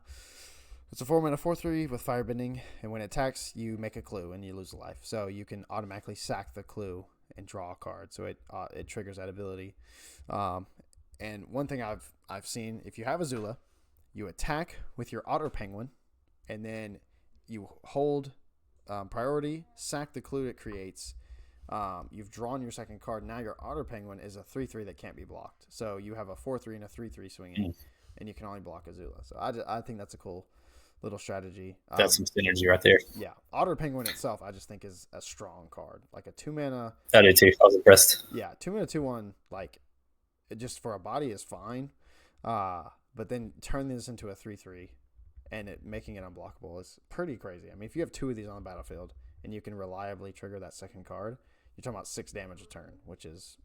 It's a 4 mana 4/3 with firebending, and when it attacks, you make a clue and you lose a life. So you can automatically sack the clue and draw a card. So it triggers that ability. And one thing I've seen, if you have Azula, you attack with your Otter Penguin, and then you hold priority, sack the clue it creates. You've drawn your second card. Now your Otter Penguin is a 3/3 that can't be blocked. So you have a 4/3 and a 3/3 swinging, and you can only block Azula. So I think that's a cool little strategy. That's some synergy right there. Yeah, Otter Penguin itself, I just think is a strong card. Like a 2 mana. I do too. I was impressed. Yeah, 2 mana 2/1. Like, it just for a body is fine. But then turn this into a 3/3, and making it unblockable is pretty crazy. I mean, if you have 2 of these on the battlefield and you can reliably trigger that second card, you're talking about 6 damage a turn, which is,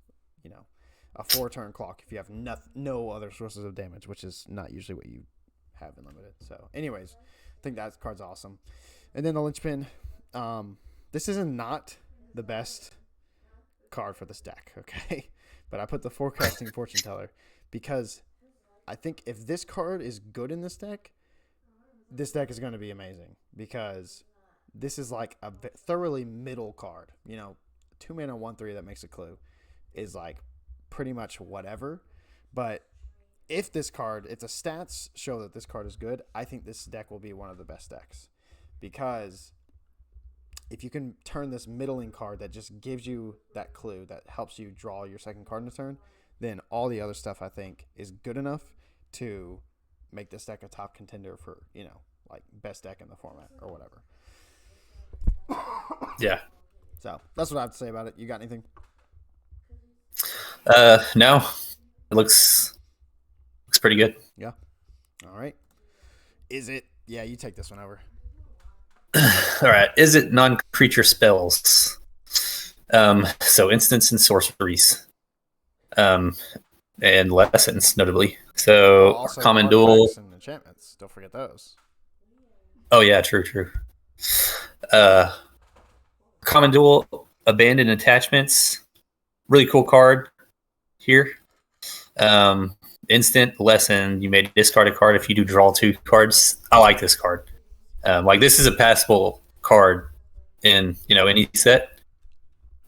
a 4-turn clock if you have no other sources of damage, which is not usually what you have in limited. So, anyways, I think that card's awesome. And then the linchpin. This is not the best card for this deck, okay? But I put the Forecasting Fortune Teller because I think if this card is good in this deck is going to be amazing, because this is like a thoroughly middle card. 2 mana 1/3 that makes a clue is like pretty much whatever. But if this card, if the stats show that this card is good, I think this deck will be one of the best decks, because if you can turn this middling card that just gives you that clue that helps you draw your second card in a turn, then all the other stuff I think is good enough to make this deck a top contender for, like best deck in the format or whatever. Yeah. So that's what I have to say about it. You got anything? No. It looks pretty good. Yeah. All right. Is it? Yeah, you take this one over. All right. Is it non-creature spells? So instants and sorceries. And lessons, notably. So also common duel and enchantments. Don't forget those. Oh yeah, true. Common duel, abandoned attachments. Really cool card here. Instant lesson. You may discard a card if you do draw 2 cards. I like this card. Like, this is a passable card in any set,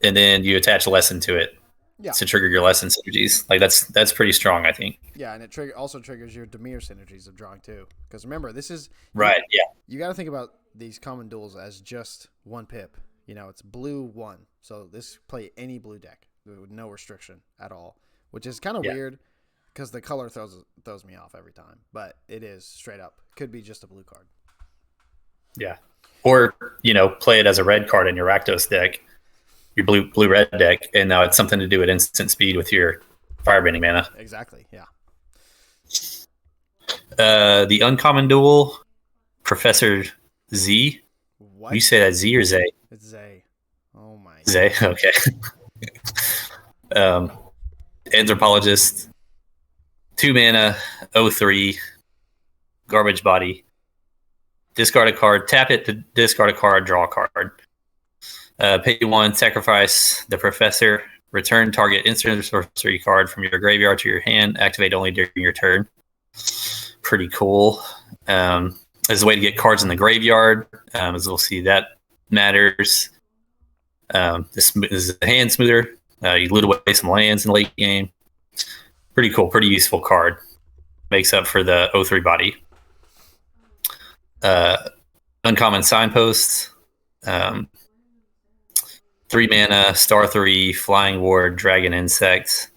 and then you attach a lesson to it. Yeah. To trigger your lesson synergies. Like, that's pretty strong, I think. Yeah, and it also triggers your Dimir synergies of drawing 2. Because remember, this is right. Yeah, you got to think about these common duels as just 1 pip. It's blue 1, so this play any blue deck with no restriction at all, which is kind of weird because the color throws me off every time. But it is straight up could be just a blue card. Yeah, or play it as a red card in your Rakdos deck. Your blue red deck, and now it's something to do with instant speed with your firebending mana. Exactly, yeah. The uncommon duel, Professor Z. What? You say that Z or Zay? It's Zay. Oh my. Zay, okay. Anthropologist, 2 mana, 0/3, garbage body. Discard a card, tap it to discard a card, draw a card. Pay 1, sacrifice the professor, return target instant or sorcery card from your graveyard to your hand, activate only during your turn. Pretty cool. As a way to get cards in the graveyard, as we'll see, that matters. This is a hand smoother. You loot away some lands in the late game. Pretty cool, pretty useful card. Makes up for the 0/3 body. Uncommon signposts. 3 mana, star 3, flying ward, dragon insect.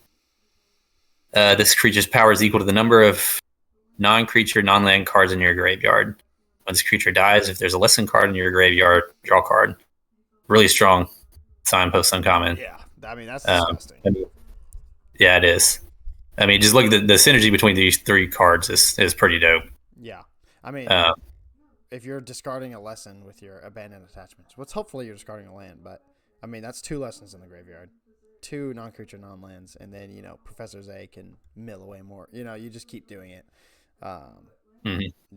This creature's power is equal to the number of non-creature, non-land cards in your graveyard. When this creature dies, if there's a lesson card in your graveyard, draw a card. Really strong signpost uncommon. Yeah, I mean, that's disgusting. Yeah, it is. I mean, just look at the synergy between these 3 cards is pretty dope. Yeah. I mean, if you're discarding a lesson with your abandoned attachments, which hopefully you're discarding a land, but I mean, that's 2 lessons in the graveyard, 2 non-creature, non-lands, and then, Professor Zay can mill away more. You just keep doing it.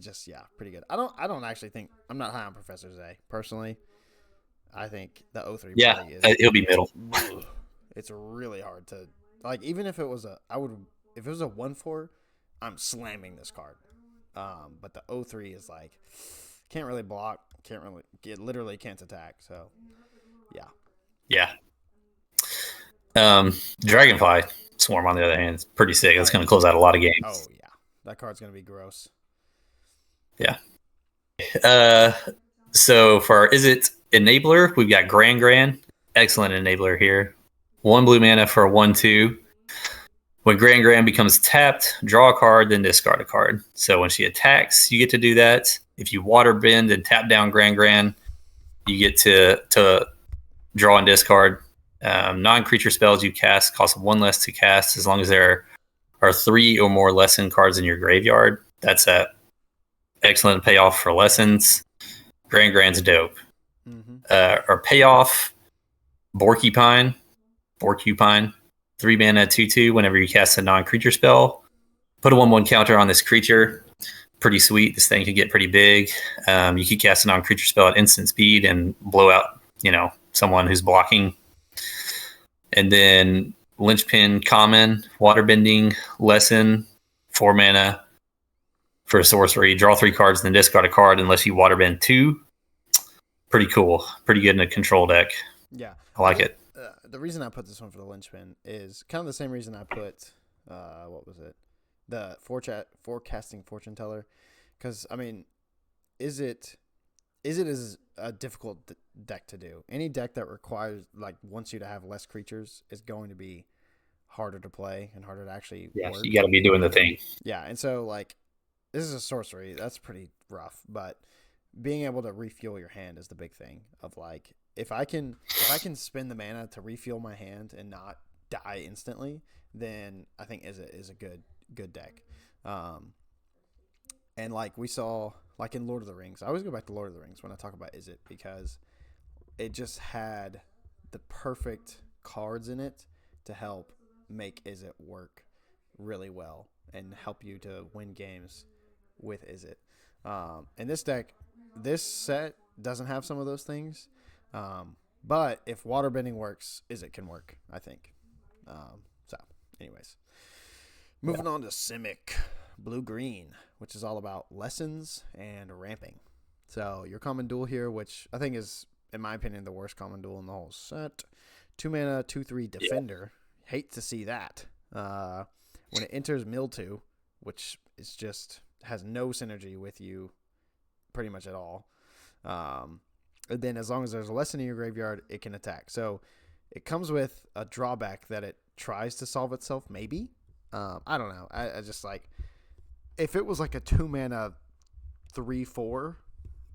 Just, yeah, pretty good. I don't actually think, I'm not high on Professor Zay, personally. I think the 0/3 body is, it'll be middle. It's really hard to, like, even if it was a 1/4, I'm slamming this card. But the 0/3 is like, can't really block, literally can't attack, so, yeah. Yeah. Dragonfly Swarm, on the other hand, is pretty sick. That's going to close out a lot of games. Oh, yeah. That card's going to be gross. Yeah. So for our Is It Enabler, we've got Gran. Excellent enabler here. 1 blue mana for a 1/2. When Gran becomes tapped, draw a card, then discard a card. So when she attacks, you get to do that. If you water bend and tap down Gran, you get to draw and discard. Non-creature spells you cast cost 1 less to cast as long as there are 3 or more lesson cards in your graveyard. That's a excellent payoff for lessons. Gran's dope. Our payoff, Porcupine. 3 mana, 2/2. Whenever you cast a non-creature spell, put a 1/1 counter on this creature. Pretty sweet. This thing can get pretty big. You can cast a non-creature spell at instant speed and blow out, someone who's blocking. And then Linchpin common, waterbending lesson, 4 mana for a sorcery. Draw 3 cards, then discard a card unless you waterbend 2. Pretty cool. Pretty good in a control deck. Yeah. I like it. The reason I put this one for the Linchpin is kind of the same reason I put, what was it? The forecasting fortune teller. Because, I mean, is it is a difficult deck to do. Any deck that wants you to have less creatures is going to be harder to play and harder to actually work. You got to be doing the thing. Yeah, and so, this is a sorcery. That's pretty rough, but being able to refuel your hand is the big thing of, if I can spend the mana to refuel my hand and not die instantly, then I think is a good deck. And we saw in Lord of the Rings, I always go back to Lord of the Rings when I talk about Is It, because it just had the perfect cards in it to help make Is It work really well and help you to win games with Is It. And this set doesn't have some of those things. But if waterbending works, Is It can work, I think. So, anyways. Moving on to Simic Blue-Green, which is all about lessons and ramping. So, your common duel here, which I think is, in my opinion, the worst common duel in the whole set. 2 mana, 2/3 defender. Yeah. Hate to see that. When it enters mill 2, which is just has no synergy with you pretty much at all. And then as long as there's a lesson in your graveyard, it can attack. So it comes with a drawback that it tries to solve itself, maybe. I don't know. I just if it was a 2 mana 3/4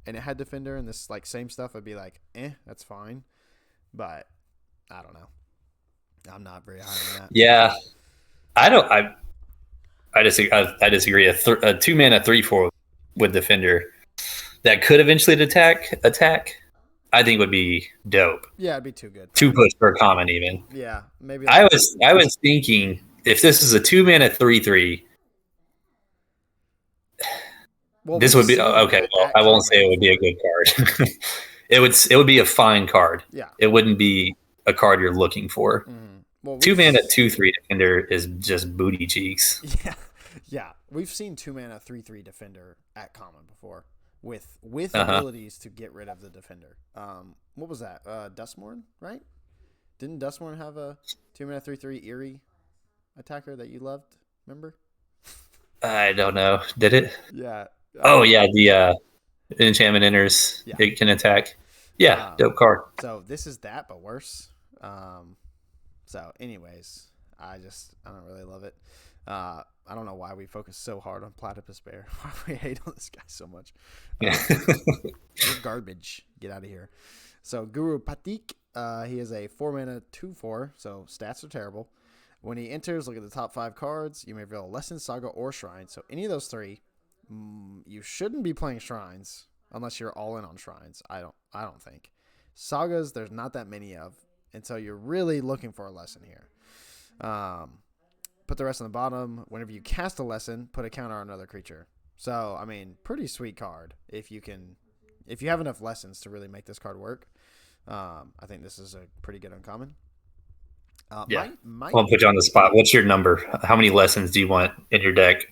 and it had defender and this same stuff, I'd be that's fine. But I don't know. I'm not very high on that. Yeah. I disagree. I disagree. A 2 mana 3/4 with defender that could eventually attack, I think would be dope. Yeah, it'd be too good. 2 push per common even. Yeah, maybe. I was thinking if this is a 2 mana 3/3 Well, This we've would be seen okay. that Well, at I won't Common say it would be a before. good card. It would be a fine card. Yeah. It wouldn't be a card you're looking for. Well, 2 mana 2/3 defender is just booty cheeks. yeah, yeah, we've seen 2 mana 3/3 defender at Common before with Uh huh. abilities to get rid of the defender. What was that? Dustmorn, right? Didn't Dustmorn have a 2 mana 3/3 Eerie attacker that you loved? Remember? I don't know. Did it? Yeah. Oh yeah, the enchantment enters. Yeah. It can attack. Yeah, dope card. So this is that, but worse. So, anyways, I don't really love it. I don't know why we focus so hard on Platypus Bear. Why we hate on this guy so much. Yeah. You're garbage. Get out of here. So Guru Patik, he is a 4 mana 2/4. So stats are terrible. When he enters, look at the top 5 cards. You may reveal a Lesson, Saga, or Shrine. So any of those 3, you shouldn't be playing Shrines unless you're all in on Shrines. I don't think. Sagas, there's not that many of, and so you're really looking for a Lesson here. Put the rest on the bottom. Whenever you cast a Lesson, put a counter on another creature. So I mean, pretty sweet card if you have enough Lessons to really make this card work. I think this is a pretty good uncommon. Yeah. I'll put you on the spot. What's your number? How many lessons do you want in your deck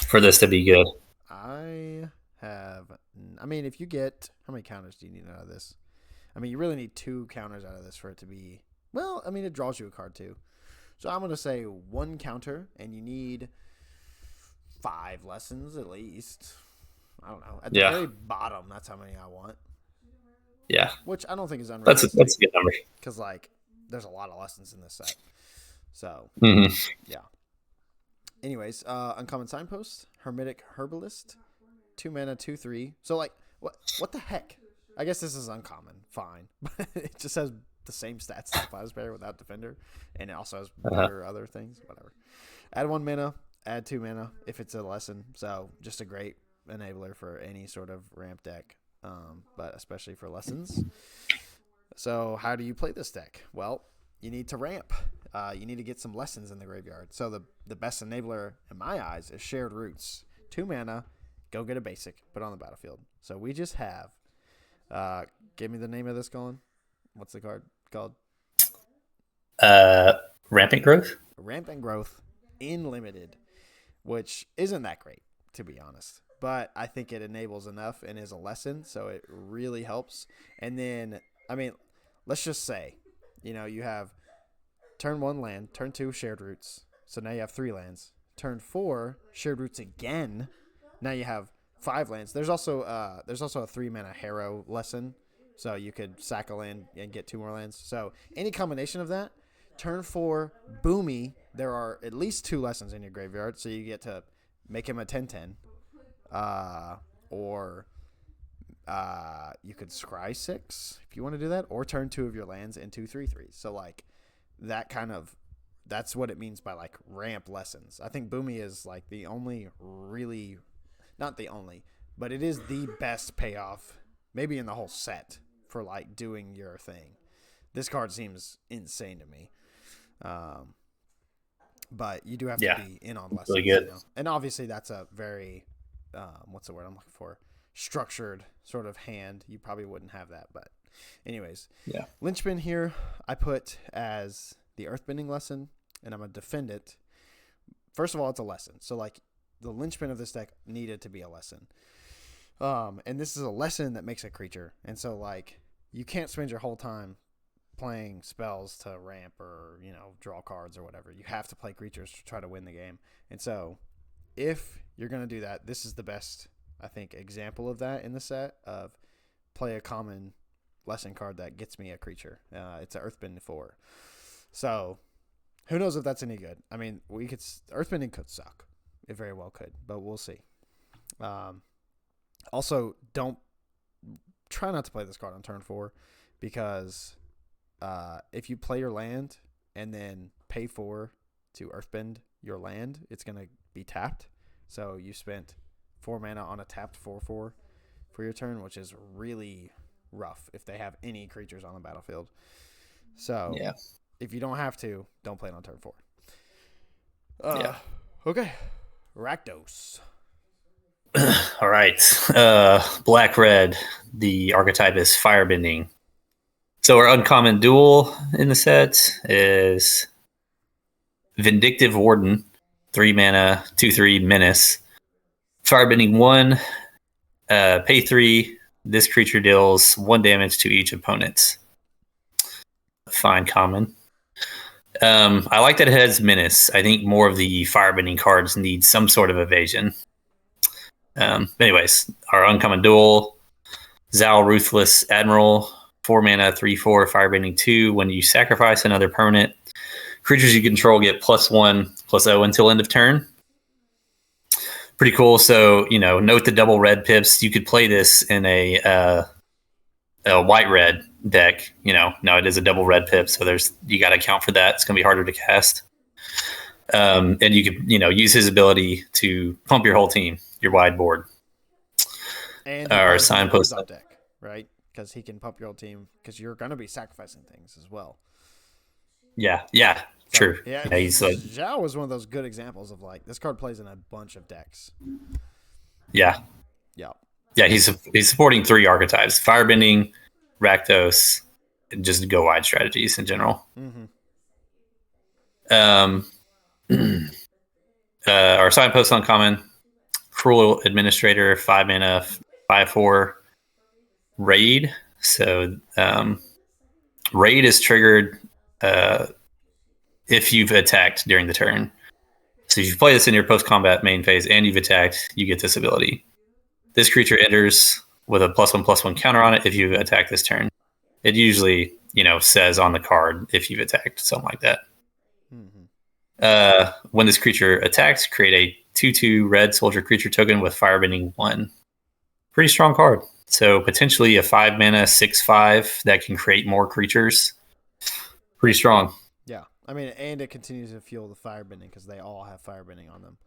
for this to be good? I mean, if you get, how many counters do you need out of this? I mean, you really need 2 counters out of this for it to be, well, I mean, it draws you a card too. So I'm going to say 1 counter, and you need 5 lessons at least. I don't know. At the very bottom, that's how many I want. Yeah. Which I don't think is unrealistic. That's a good number. Because, like, there's a lot of lessons in this set. So, yeah. Anyways, Uncommon Signpost, Hermetic Herbalist, 2 mana 2/3. So, like, what the heck? I guess this is uncommon. Fine. But it just has the same stats as Platypus Bear without Defender. And it also has better other things. Whatever. Add 1 mana, add 2 mana if it's a lesson. So, just a great enabler for any sort of ramp deck. But especially for lessons. So how do you play this deck? Well, you need to ramp. You need to get some lessons in the graveyard. So the best enabler in my eyes is Shared Roots. 2 mana, go get a basic, put it on the battlefield. So we just have, give me the name of this, Colin. What's the card called? Rampant Growth? Rampant Growth in limited, which isn't that great, to be honest. But I think it enables enough and is a lesson, so it really helps. And then, I mean, let's just say, you have turn 1 land, turn 2 Shared Roots. So now you have 3 lands. Turn 4 Shared Roots again. Now you have 5 lands. There's also a 3 mana Harrow lesson, so you could sack a land and get 2 more lands. So any combination of that. Turn 4 Boomy. There are at least 2 lessons in your graveyard, so you get to make him a 10/10. Or you could scry 6 if you want to do that, or turn 2 of your lands into 3/3. So like that's what it means by like ramp lessons. I think Boomy is like the only really, not the only, but it is the best payoff maybe in the whole set for like doing your thing. This card seems insane to me. But you do have to be in on lessons. Really good. And obviously that's a very what's the word I'm looking for? Structured sort of hand. You probably wouldn't have that, but anyways. Yeah. Linchpin here I put as the Earthbending lesson, and I'm gonna defend it. First of all, it's a lesson. So like the linchpin of this deck needed to be a lesson. And this is a lesson that makes a creature. And so like you can't spend your whole time playing spells to ramp or, draw cards or whatever. You have to play creatures to try to win the game. And so if you're going to do that, this is the best, I think, example of that in the set of play a common lesson card that gets me a creature. It's an Earthbend 4. So who knows if that's any good? I mean, Earthbending could suck. It very well could, but we'll see. Also, try not to play this card on turn 4 because if you play your land and then pay 4 to Earthbend your land, it's going to be tapped. So you spent 4 mana on a tapped 4/4 for your turn, which is really rough if they have any creatures on the battlefield. So if you don't have to, don't play it on turn 4. Okay. Rakdos. All right. Black red. The archetype is firebending. So our uncommon duel in the set is Vindictive Warden, 3 mana, 2/3 menace. Firebending 1, pay 3. This creature deals 1 damage to each opponent. Fine common. I like that it has menace. I think more of the firebending cards need some sort of evasion. Anyways, our uncommon duel, Zal Ruthless Admiral, 4 mana, 3/4, firebending 2. When you sacrifice another permanent, creatures you control get +1/+0 until end of turn. Pretty cool. So, note the double red pips. You could play this in a white red deck. Now it is a double red pip, so you got to account for that. It's going to be harder to cast. And you could use his ability to pump your whole team, your wide board. And Or signpost deck, right? Because he can pump your whole team because you're going to be sacrificing things as well. Yeah, true. Yeah, he's like Zhao was one of those good examples of this card plays in a bunch of decks. Yeah, he's supporting 3 archetypes: firebending, Rakdos, and just go wide strategies in general. Our signpost uncommon, Cruel Administrator, 5 mana, 5/4 raid. So raid is triggered if you've attacked during the turn. So if you play this in your post-combat main phase and you've attacked, you get this ability. This creature enters with a +1/+1 counter on it if you've attacked this turn. It usually, says on the card if you've attacked, something like that. When this creature attacks, create a 2/2 red soldier creature token with firebending 1. Pretty strong card. So potentially a 5 mana 6/5 that can create more creatures. Pretty strong. Yeah, I mean, and it continues to fuel the firebending because they all have firebending on them.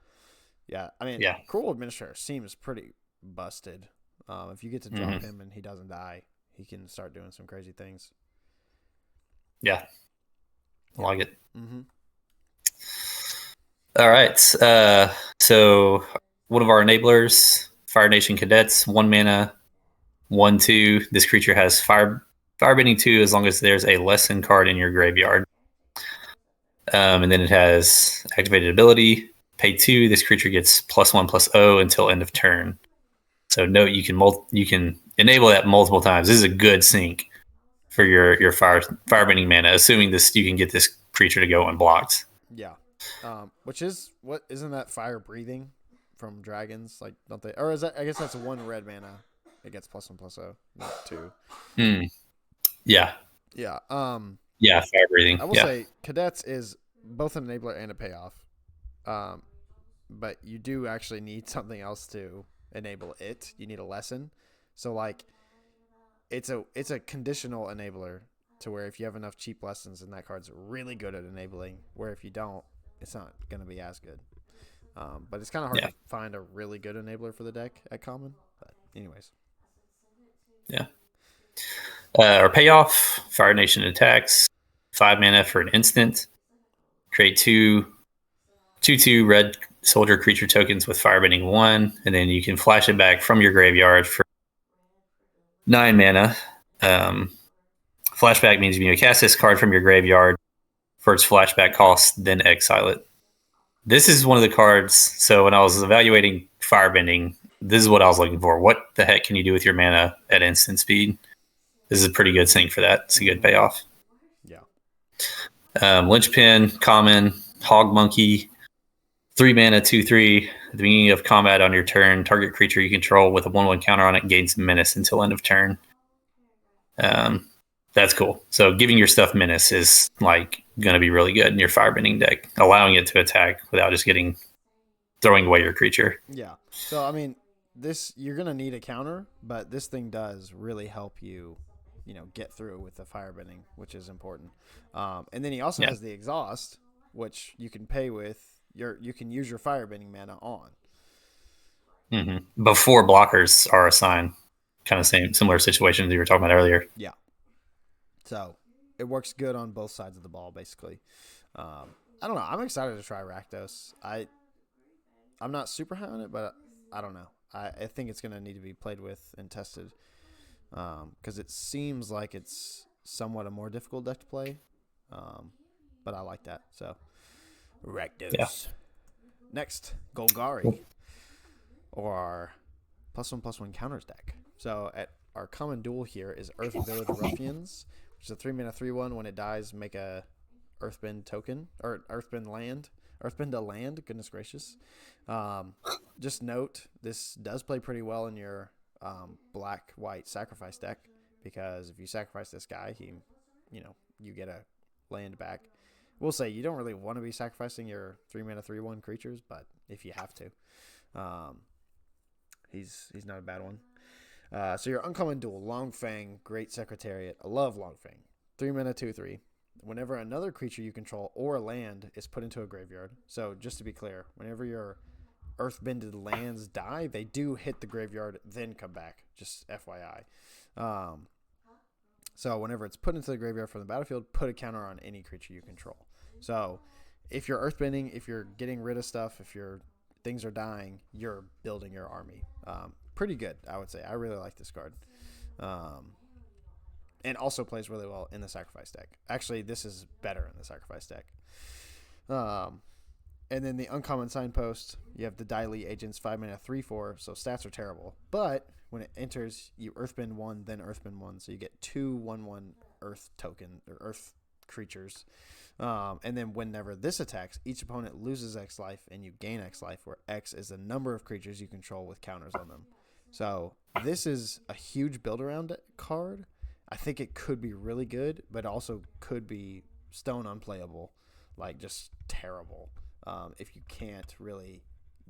Yeah, I mean, Cruel Administrator seems pretty busted. If you get to drop him and he doesn't die, he can start doing some crazy things. Yeah, I like it. All right. So one of our enablers, Fire Nation Cadets, 1 mana, 1/2. This creature has firebending 2 as long as there's a lesson card in your graveyard. And then it has activated ability, pay 2. This creature gets +1/+0 until end of turn. So note you can enable that multiple times. This is a good sync for your firebending mana, assuming you can get this creature to go unblocked. Yeah. Isn't that fire breathing from dragons? Like, don't they? Or is that? I guess that's 1 red mana. It gets +1/+0, not 2. Yeah. Yeah. Yeah, fire breathing. I will say Cadets is both an enabler and a payoff. But you do actually need something else to enable it. You need a lesson. So it's a conditional enabler to where if you have enough cheap lessons, then that card's really good at enabling. Where if you don't, it's not going to be as good. But it's kind of hard to find a really good enabler for the deck at common. But anyways. Yeah. Our payoff, Fire Nation attacks, 5 mana for an instant. Create 2/2 red soldier creature tokens with firebending 1, and then you can flash it back from your graveyard for 9 mana. Flashback means you cast this card from your graveyard for its flashback cost, then exile it. This is one of the cards. So when I was evaluating firebending, this is what I was looking for. What the heck can you do with your mana at instant speed? This is a pretty good sync for that. It's a good payoff. Yeah. Linchpin, common, Hog Monkey, 3 mana, 2/3. At the beginning of combat on your turn, target creature you control with a 1/1 counter on it gains menace until end of turn. That's cool. So giving your stuff menace is going to be really good in your firebending deck, allowing it to attack without just throwing away your creature. Yeah. So I mean, you're going to need a counter, but this thing does really help you, get through with the firebending, which is important. And then he also has the exhaust, which you can pay with you can use your firebending mana on. Before blockers are assigned. Kind of similar situations you were talking about earlier. Yeah. So it works good on both sides of the ball, basically. I don't know. I'm excited to try Rakdos. I'm not super high on it, but I don't know. I think it's going to need to be played with and tested because it seems like it's somewhat a more difficult deck to play. But I like that. So, Rakdos. Yeah. Next, Golgari, or our +1/+1 counters deck. So, at our common duel here is Earth Village Ruffians, which is a 3-mana 3/1. When it dies, make a Earthbend token, or Earthbend land. Earthbend a land, goodness gracious. Just note, this does play pretty well in your black-white sacrifice deck, because if you sacrifice this guy, you get a land back. We'll say you don't really want to be sacrificing your 3-mana 3/1 creatures, but if you have to, he's not a bad one. So your uncommon duel, Longfang, Great Secretariat. I love Longfang. 3-mana 2/3. Whenever another creature you control or a land is put into a graveyard. So just to be clear, whenever your earthbended lands die, they do hit the graveyard, then come back. Just FYI. So whenever it's put into the graveyard from the battlefield, put a counter on any creature you control. So if you're earthbending, if you're getting rid of stuff, if your things are dying, you're building your army. Pretty good, I would say. I really like this card. And also plays really well in the sacrifice deck. Actually, this is better in the sacrifice deck. And then the uncommon signpost, you have the Daily Agents, 5-mana 3/4, so stats are terrible. But when it enters, you earthbend 1, then earthbend 1, so you get 2 1/1 earth token, or earth creatures. And then whenever this attacks, each opponent loses X life and you gain X life, where X is the number of creatures you control with counters on them. So this is a huge build around card. I think it could be really good, but also could be stone unplayable, like just terrible, if you can't really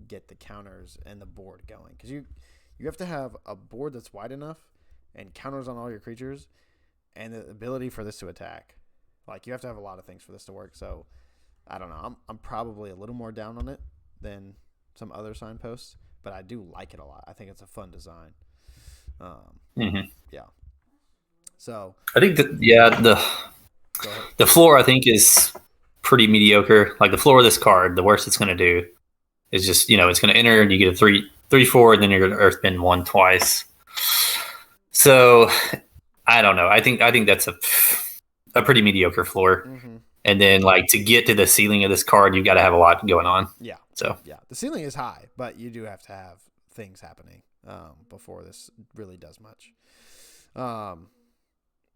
get the counters and the board going. Because you have to have a board that's wide enough and counters on all your creatures and the ability for this to attack. Like, you have to have a lot of things for this to work. So I don't know. I'm probably a little more down on it than some other signposts, but I do like it a lot. I think it's a fun design. Yeah. So I think that the floor, I think, is pretty mediocre. Like, the floor of this card, the worst it's going to do is just, it's going to enter and you get a 3/4, and then you're going to earthbend 1 twice. So I don't know. I think that's a pretty mediocre floor. Mm-hmm. And then, like, to get to the ceiling of this card, you've got to have a lot going on. Yeah. So yeah, the ceiling is high, but you do have to have things happening before this really does much.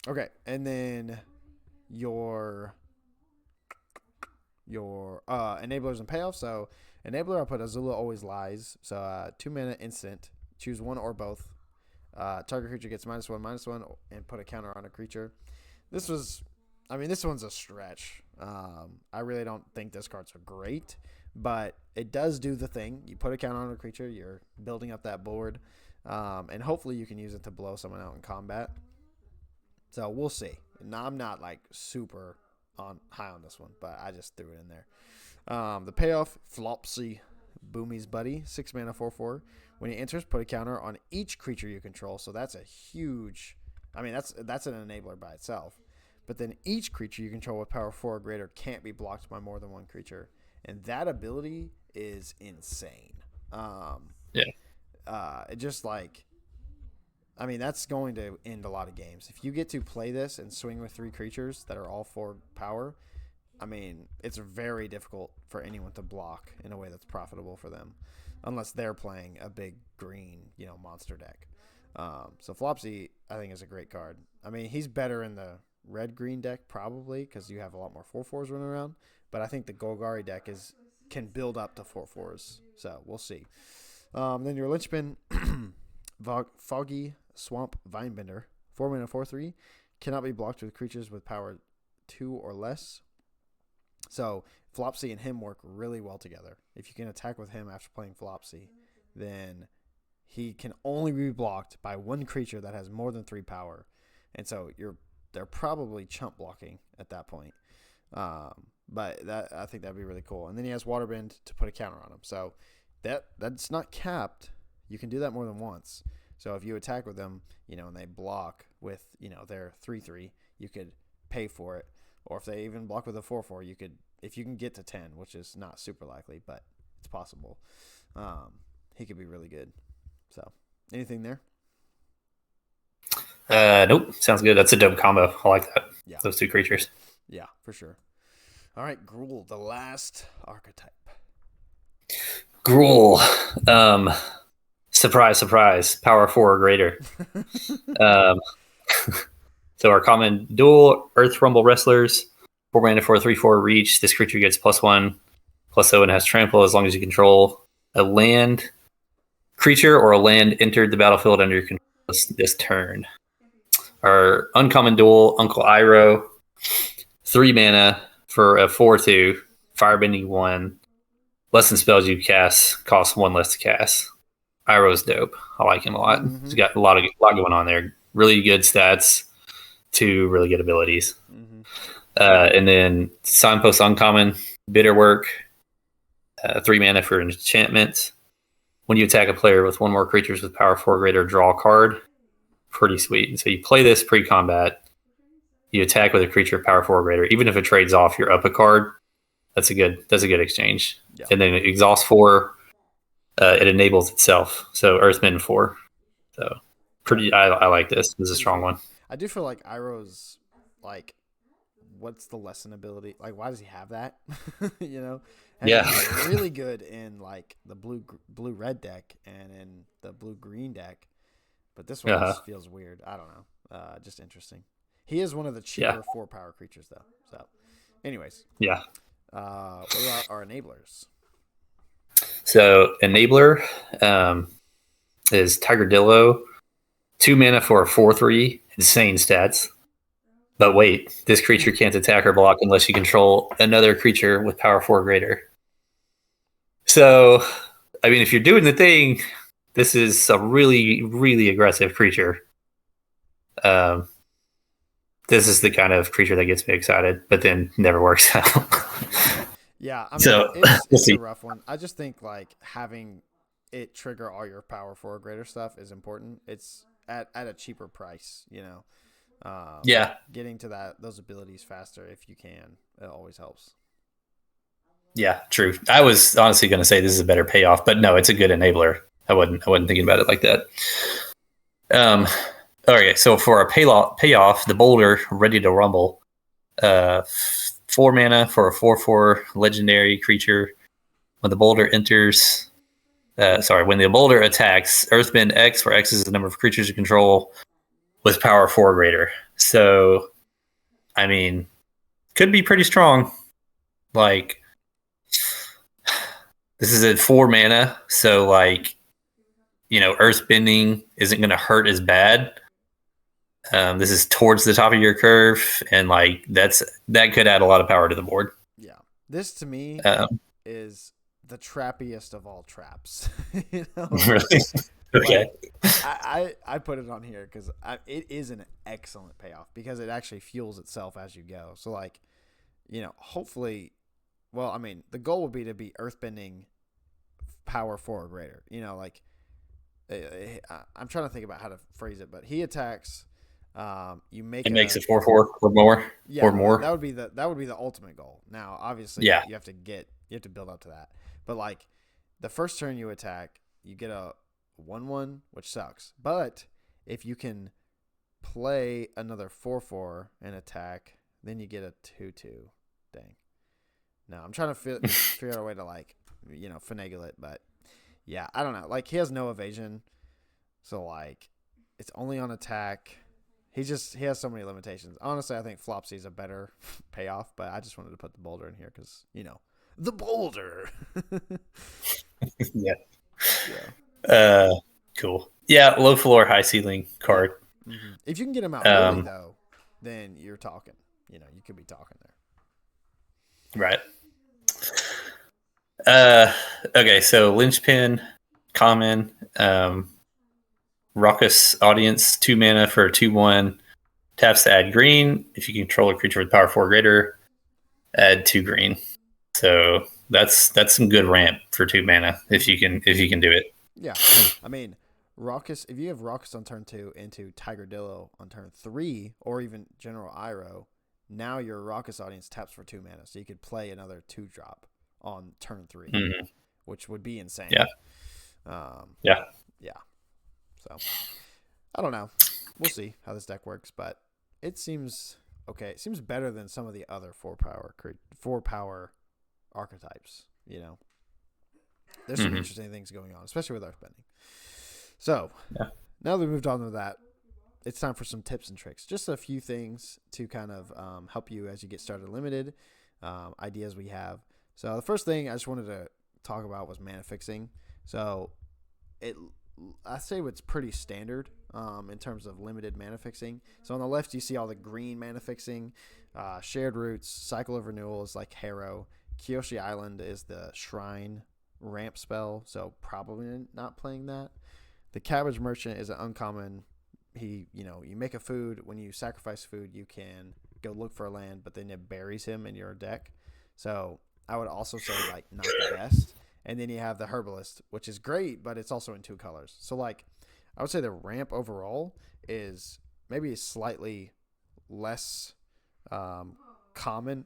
Okay, and then your enablers and payoffs. So enabler, I'll put Azula Always Lies. So 2-mana instant. Choose one or both. Target creature gets -1/-1, and put a counter on a creature. This one's a stretch. I really don't think this card's great, but it does do the thing. You put a counter on a creature, you're building up that board, and hopefully you can use it to blow someone out in combat. So we'll see. Now, I'm not like super high on this one, but I just threw it in there. The payoff, Flopsy Boomy's Buddy, 6-mana 4/4. When he enters, put a counter on each creature you control. So that's a huge. That's an enabler by itself. But then each creature you control with power 4 or greater can't be blocked by more than one creature, and that ability is insane. It just like. That's going to end a lot of games. If you get to play this and swing with 3 creatures that are all 4 power, it's very difficult for anyone to block in a way that's profitable for them, unless they're playing a big green, monster deck. So Flopsy, I think, is a great card. He's better in the red-green deck probably because you have a lot more 4/4s running around, but I think the Golgari deck can build up to 4/4s. So we'll see. Then your linchpin, Foggy Swamp Vinebender, 4-mana 4/3, cannot be blocked with creatures with power 2 or less. So Flopsy and him work really well together. If you can attack with him after playing Flopsy, then he can only be blocked by one creature that has more than 3 power, and so they're probably chump blocking at that point. But I think that'd be really cool. And then he has Waterbend to put a counter on him. So that's not capped. You can do that more than once. So if you attack with them, and they block with, their 3/3, you could pay for it. Or if they even block with a 4/4, you could, if you can get to 10, which is not super likely, but it's possible. He could be really good. So, anything there? Nope. Sounds good. That's a dope combo. I like that. Yeah. Those two creatures. Yeah, for sure. All right, Gruul, the last archetype. Gruul. Surprise, surprise. Power 4 or greater. um, so our common dual Earth Rumble Wrestlers. 4 mana for a 3/4 reach. This creature gets +1/+0 and has trample as long as you control a land creature or a land entered the battlefield under your control this turn. Our uncommon dual Uncle Iroh. 3 mana for a 4/2 firebending 1. Less than spells you cast costs 1 less to cast. Iroh's dope. I like him a lot. Mm-hmm. He's got a lot going on there. Really good stats, 2 really good abilities. Mm-hmm. And then Signpost Uncommon, Bitter Work, 3 mana for enchantment. When you attack a player with 1 more creatures with power 4 or greater, draw a card. Pretty sweet. So you play this pre-combat. You attack with a creature power 4 or greater. Even if it trades off, you're up a card. That's a good exchange. Yeah. And then exhaust 4. It enables itself. So Earthbend 4. So pretty. I like this. This is a strong one. I do feel like Iroh's like, what's the lesson ability? Like, why does he have that? You know? And Yeah. he's really good in like the blue red deck and in the blue green deck, but this one just feels weird. I don't know. Just interesting. He is one of the cheaper 4 power creatures though. So, anyways. Yeah. What are our enablers? So enabler is Tigerdillo. 2 mana for a 4/3. Insane stats. But wait, this creature can't attack or block unless you control another creature with power 4 or greater. So, I mean, if you're doing the thing, this is a really, really aggressive creature. This is the kind of creature that gets me excited, but then never works out. Yeah, I mean, so, it's a rough one. I just think like having it trigger all your power 4 or greater stuff is important. It's at a cheaper price, you know. Yeah. Getting to those abilities faster if you can, it always helps. Yeah, true. I was honestly going to say this is a better payoff, but no, it's a good enabler. I wasn't thinking about it like that. Okay, so for a payoff, the Boulder, Ready to Rumble, 4 mana for a 4/4 legendary creature. When the Boulder enters, when the Boulder attacks, Earthbend X, where X is the number of creatures you control with power 4 or greater. So, I mean, could be pretty strong. Like, this is at 4 mana, so like, you know, Earthbending isn't going to hurt as bad. This is towards the top of your curve, and like that could add a lot of power to the board. Yeah, this to me is the trappiest of all traps. You know? Really? Okay. Like, I put it on here because it is an excellent payoff because it actually fuels itself as you go. So like, you know, hopefully, well, I mean, the goal would be to be Earthbending power 4 or greater. You know, like I'm trying to think about how to phrase it, but he attacks. You make it makes it 4/4 or more. Yeah, or more. That would be the ultimate goal. Now, obviously, yeah. you have to build up to that. But like the first turn you attack, you get a 1/1, which sucks. But if you can play another 4/4 and attack, then you get a 2/2. Dang. No, I'm trying to figure out a way to like, you know, finagle it, but yeah, I don't know. Like he has no evasion, so like it's only on attack. He has so many limitations. Honestly, I think Flopsy is a better payoff, but I just wanted to put the Boulder in here because, you know, the Boulder. Yeah. Cool. Yeah, low floor, high ceiling card. Mm-hmm. If you can get him out early, though, then you're talking. You know, you could be talking there. Right. Okay, so Linchpin, common, Raucous Audience, 2 mana for a 2/1. Taps to add green. If you control a creature with power 4 or greater, add 2 green. So that's some good ramp for 2 mana if you can do it. Yeah, I mean, Raucous. If you have Raucous on turn 2 into Tigerdillo on turn 3, or even General Iroh, now your Raucous Audience taps for 2 mana, so you could play another 2-drop on turn 3, which would be insane. Yeah. Yeah. So I don't know. We'll see how this deck works, but it seems okay. It seems better than some of the other four power archetypes. You know, there's some interesting things going on, especially with Earthbending. So now that we moved on to that, it's time for some tips and tricks. Just a few things to kind of help you as you get started limited. Ideas we have. So the first thing I just wanted to talk about was mana fixing. So I say it's pretty standard in terms of limited mana fixing. So on the left you see all the green mana fixing, shared roots, cycle of renewal is like Harrow, Kyoshi Island is the shrine ramp spell, so probably not playing that. The Cabbage Merchant is an uncommon. You make a food. When you sacrifice food, you can go look for a land, but then it buries him in your deck. So I would also say like not the best. And then you have the Herbalist, which is great, but it's also in 2 colors. So like I would say the ramp overall is maybe slightly less common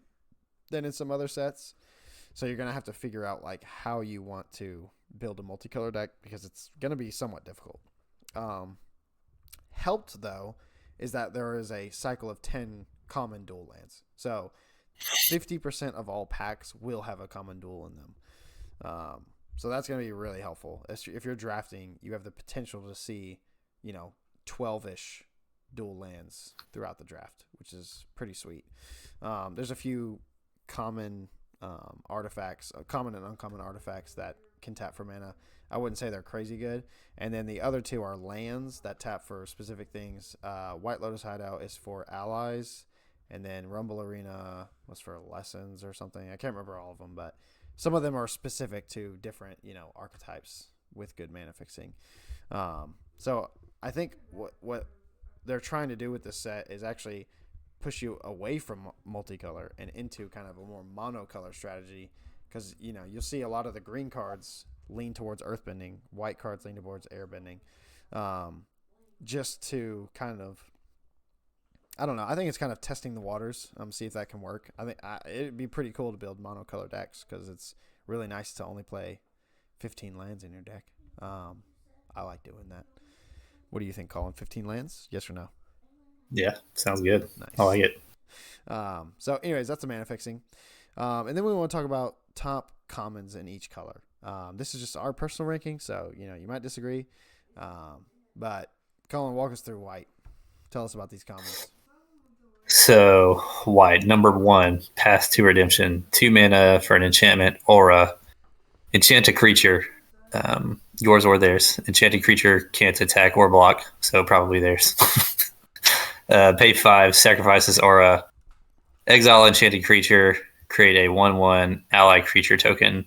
than in some other sets. So you're gonna have to figure out like how you want to build a multicolor deck because it's gonna be somewhat difficult. Helped though is that there is a cycle of 10 common dual lands. So 50% of all packs will have a common dual in them. So that's going to be really helpful. If you're drafting, you have the potential to see, 12-ish dual lands throughout the draft, which is pretty sweet. There's a few common artifacts, common and uncommon artifacts that can tap for mana. I wouldn't say they're crazy good. And then the other 2 are lands that tap for specific things. White Lotus Hideout is for allies. And then Rumble Arena was for lessons or something. I can't remember all of them, but some of them are specific to different, archetypes with good mana fixing. So I think what they're trying to do with this set is actually push you away from multicolor and into kind of a more monocolor strategy. Because, you'll see a lot of the green cards lean towards earthbending, white cards lean towards airbending. Just to kind of, I don't know. I think it's kind of testing the waters, see if that can work. I think it'd be pretty cool to build monocolor decks because it's really nice to only play 15 lands in your deck. I like doing that. What do you think, Colin? 15 lands? Yes or no? Yeah, sounds good. Nice. I like it. So anyways, that's the mana fixing. And then we want to talk about top commons in each color. This is just our personal ranking, so you might disagree. But Colin, walk us through white. Tell us about these commons. So white, number 1, Path to Redemption, 2 mana for an enchantment aura. Enchant a creature, yours or theirs. Enchanted creature can't attack or block, so probably theirs. Pay 5, sacrifice this aura. Exile enchanted creature, create a 1/1 ally creature token.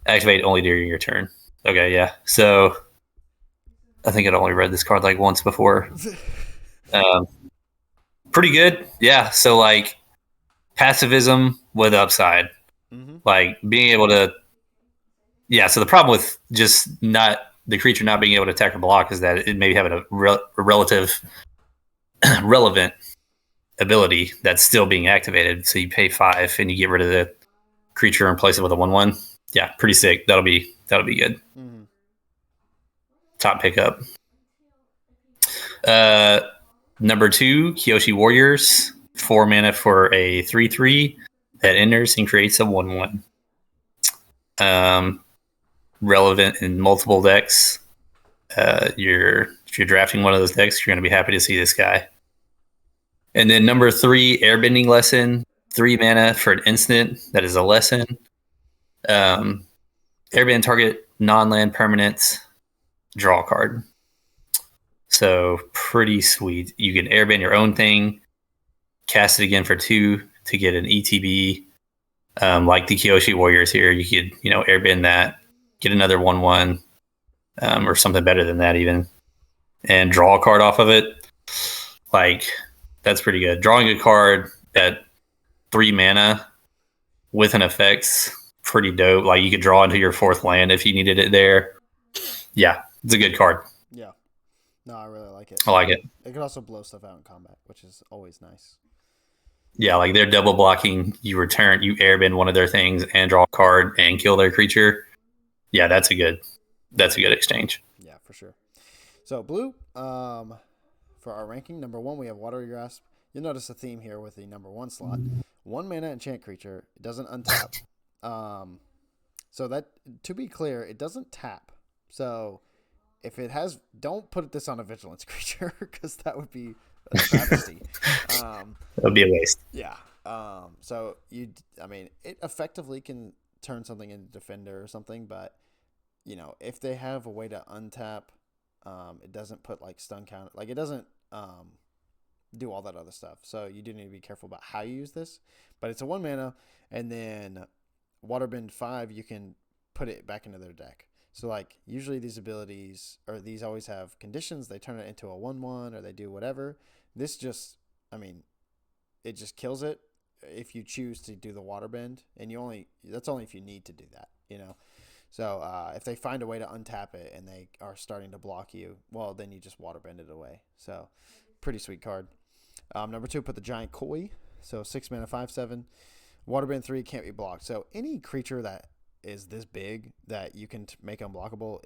Activate only during your turn. Okay, yeah. So I think I'd only read this card like once before. Pretty good. Yeah. So like passivism with upside, like being able to, so the problem with just not the creature not being able to attack or block is that it may have a relevant ability that's still being activated. So you pay 5 and you get rid of the creature and replace it with a 1/1. Yeah. Pretty sick. That'll be good. Top pickup. Number 2, Kyoshi Warriors, 4 mana for a 3/3 that enters and creates a 1/1. Relevant in multiple decks. If you're drafting one of those decks, you're going to be happy to see this guy. And then number 3, Airbending Lesson, 3 mana for an instant that is a lesson. Airbend target non-land permanents, draw a card. So pretty sweet. You can airbend your own thing, cast it again for 2 to get an ETB. Like the Kyoshi Warriors here, you could airbend that, get another 1/1, or something better than that even, and draw a card off of it. Like that's pretty good. Drawing a card at 3 mana with an effect's pretty dope. Like you could draw into your 4th land if you needed it there. Yeah, it's a good card. Yeah. No, I really like it. I like it. It could also blow stuff out in combat, which is always nice. Yeah, like they're double blocking. You airbend one of their things and draw a card and kill their creature. Yeah, that's a good exchange. Yeah, for sure. So blue, for our ranking, number 1 we have Watery Grasp. You'll notice a theme here with the number 1 slot. 1 mana enchant creature. It doesn't untap. So that, to be clear, it doesn't tap. So if it has, don't put this on a vigilance creature because that would be a travesty. That would be a waste. Yeah. So it effectively can turn something into defender or something, but if they have a way to untap, it doesn't put like stun counter, like it doesn't do all that other stuff. So you do need to be careful about how you use this, but it's a 1 mana, and then Waterbend 5, you can put it back into their deck. So like usually these abilities, or these always have conditions, they turn it into a 1/1 or they do whatever. This just, it just kills it if you choose to do the Waterbend, and that's only if you need to do that, So if they find a way to untap it and they are starting to block you, well, then you just Waterbend it away. So pretty sweet card. Number 2, put the Giant Koi. So 6 mana, 5/7. Waterbend 3 can't be blocked. So any creature that is this big that you can make unblockable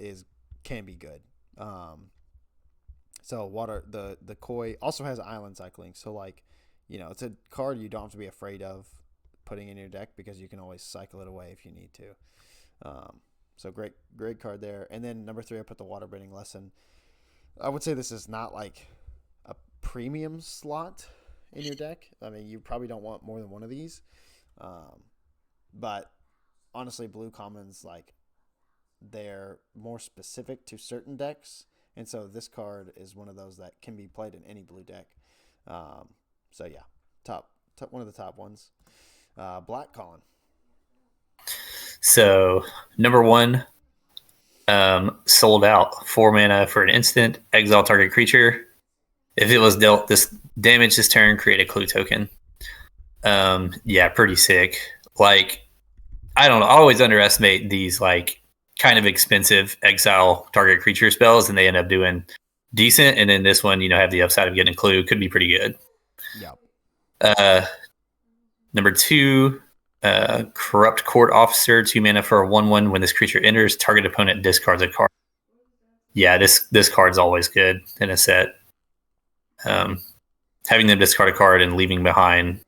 can be good. So the Koi also has island cycling. So like, it's a card you don't have to be afraid of putting in your deck because you can always cycle it away if you need to. So great card there. And then number 3, I put the Waterbending Lesson. I would say this is not like a premium slot in your deck. You probably don't want more than one of these. But honestly, blue commons, like, they're more specific to certain decks. And so this card is one of those that can be played in any blue deck. So yeah, top one of the top ones. Black Colin. So number 1, sold out. 4 mana for an instant. Exile target creature. If it was dealt this damage this turn, create a clue token. Yeah, pretty sick. Like, I don't know. I always underestimate these like kind of expensive exile target creature spells, and they end up doing decent. And then this one, have the upside of getting a clue. Could be pretty good. Yeah. Number 2, Corrupt Court Officer, 2 mana for a 1/1. When this creature enters, target opponent discards a card. Yeah, this card's always good in a set. Having them discard a card and leaving behind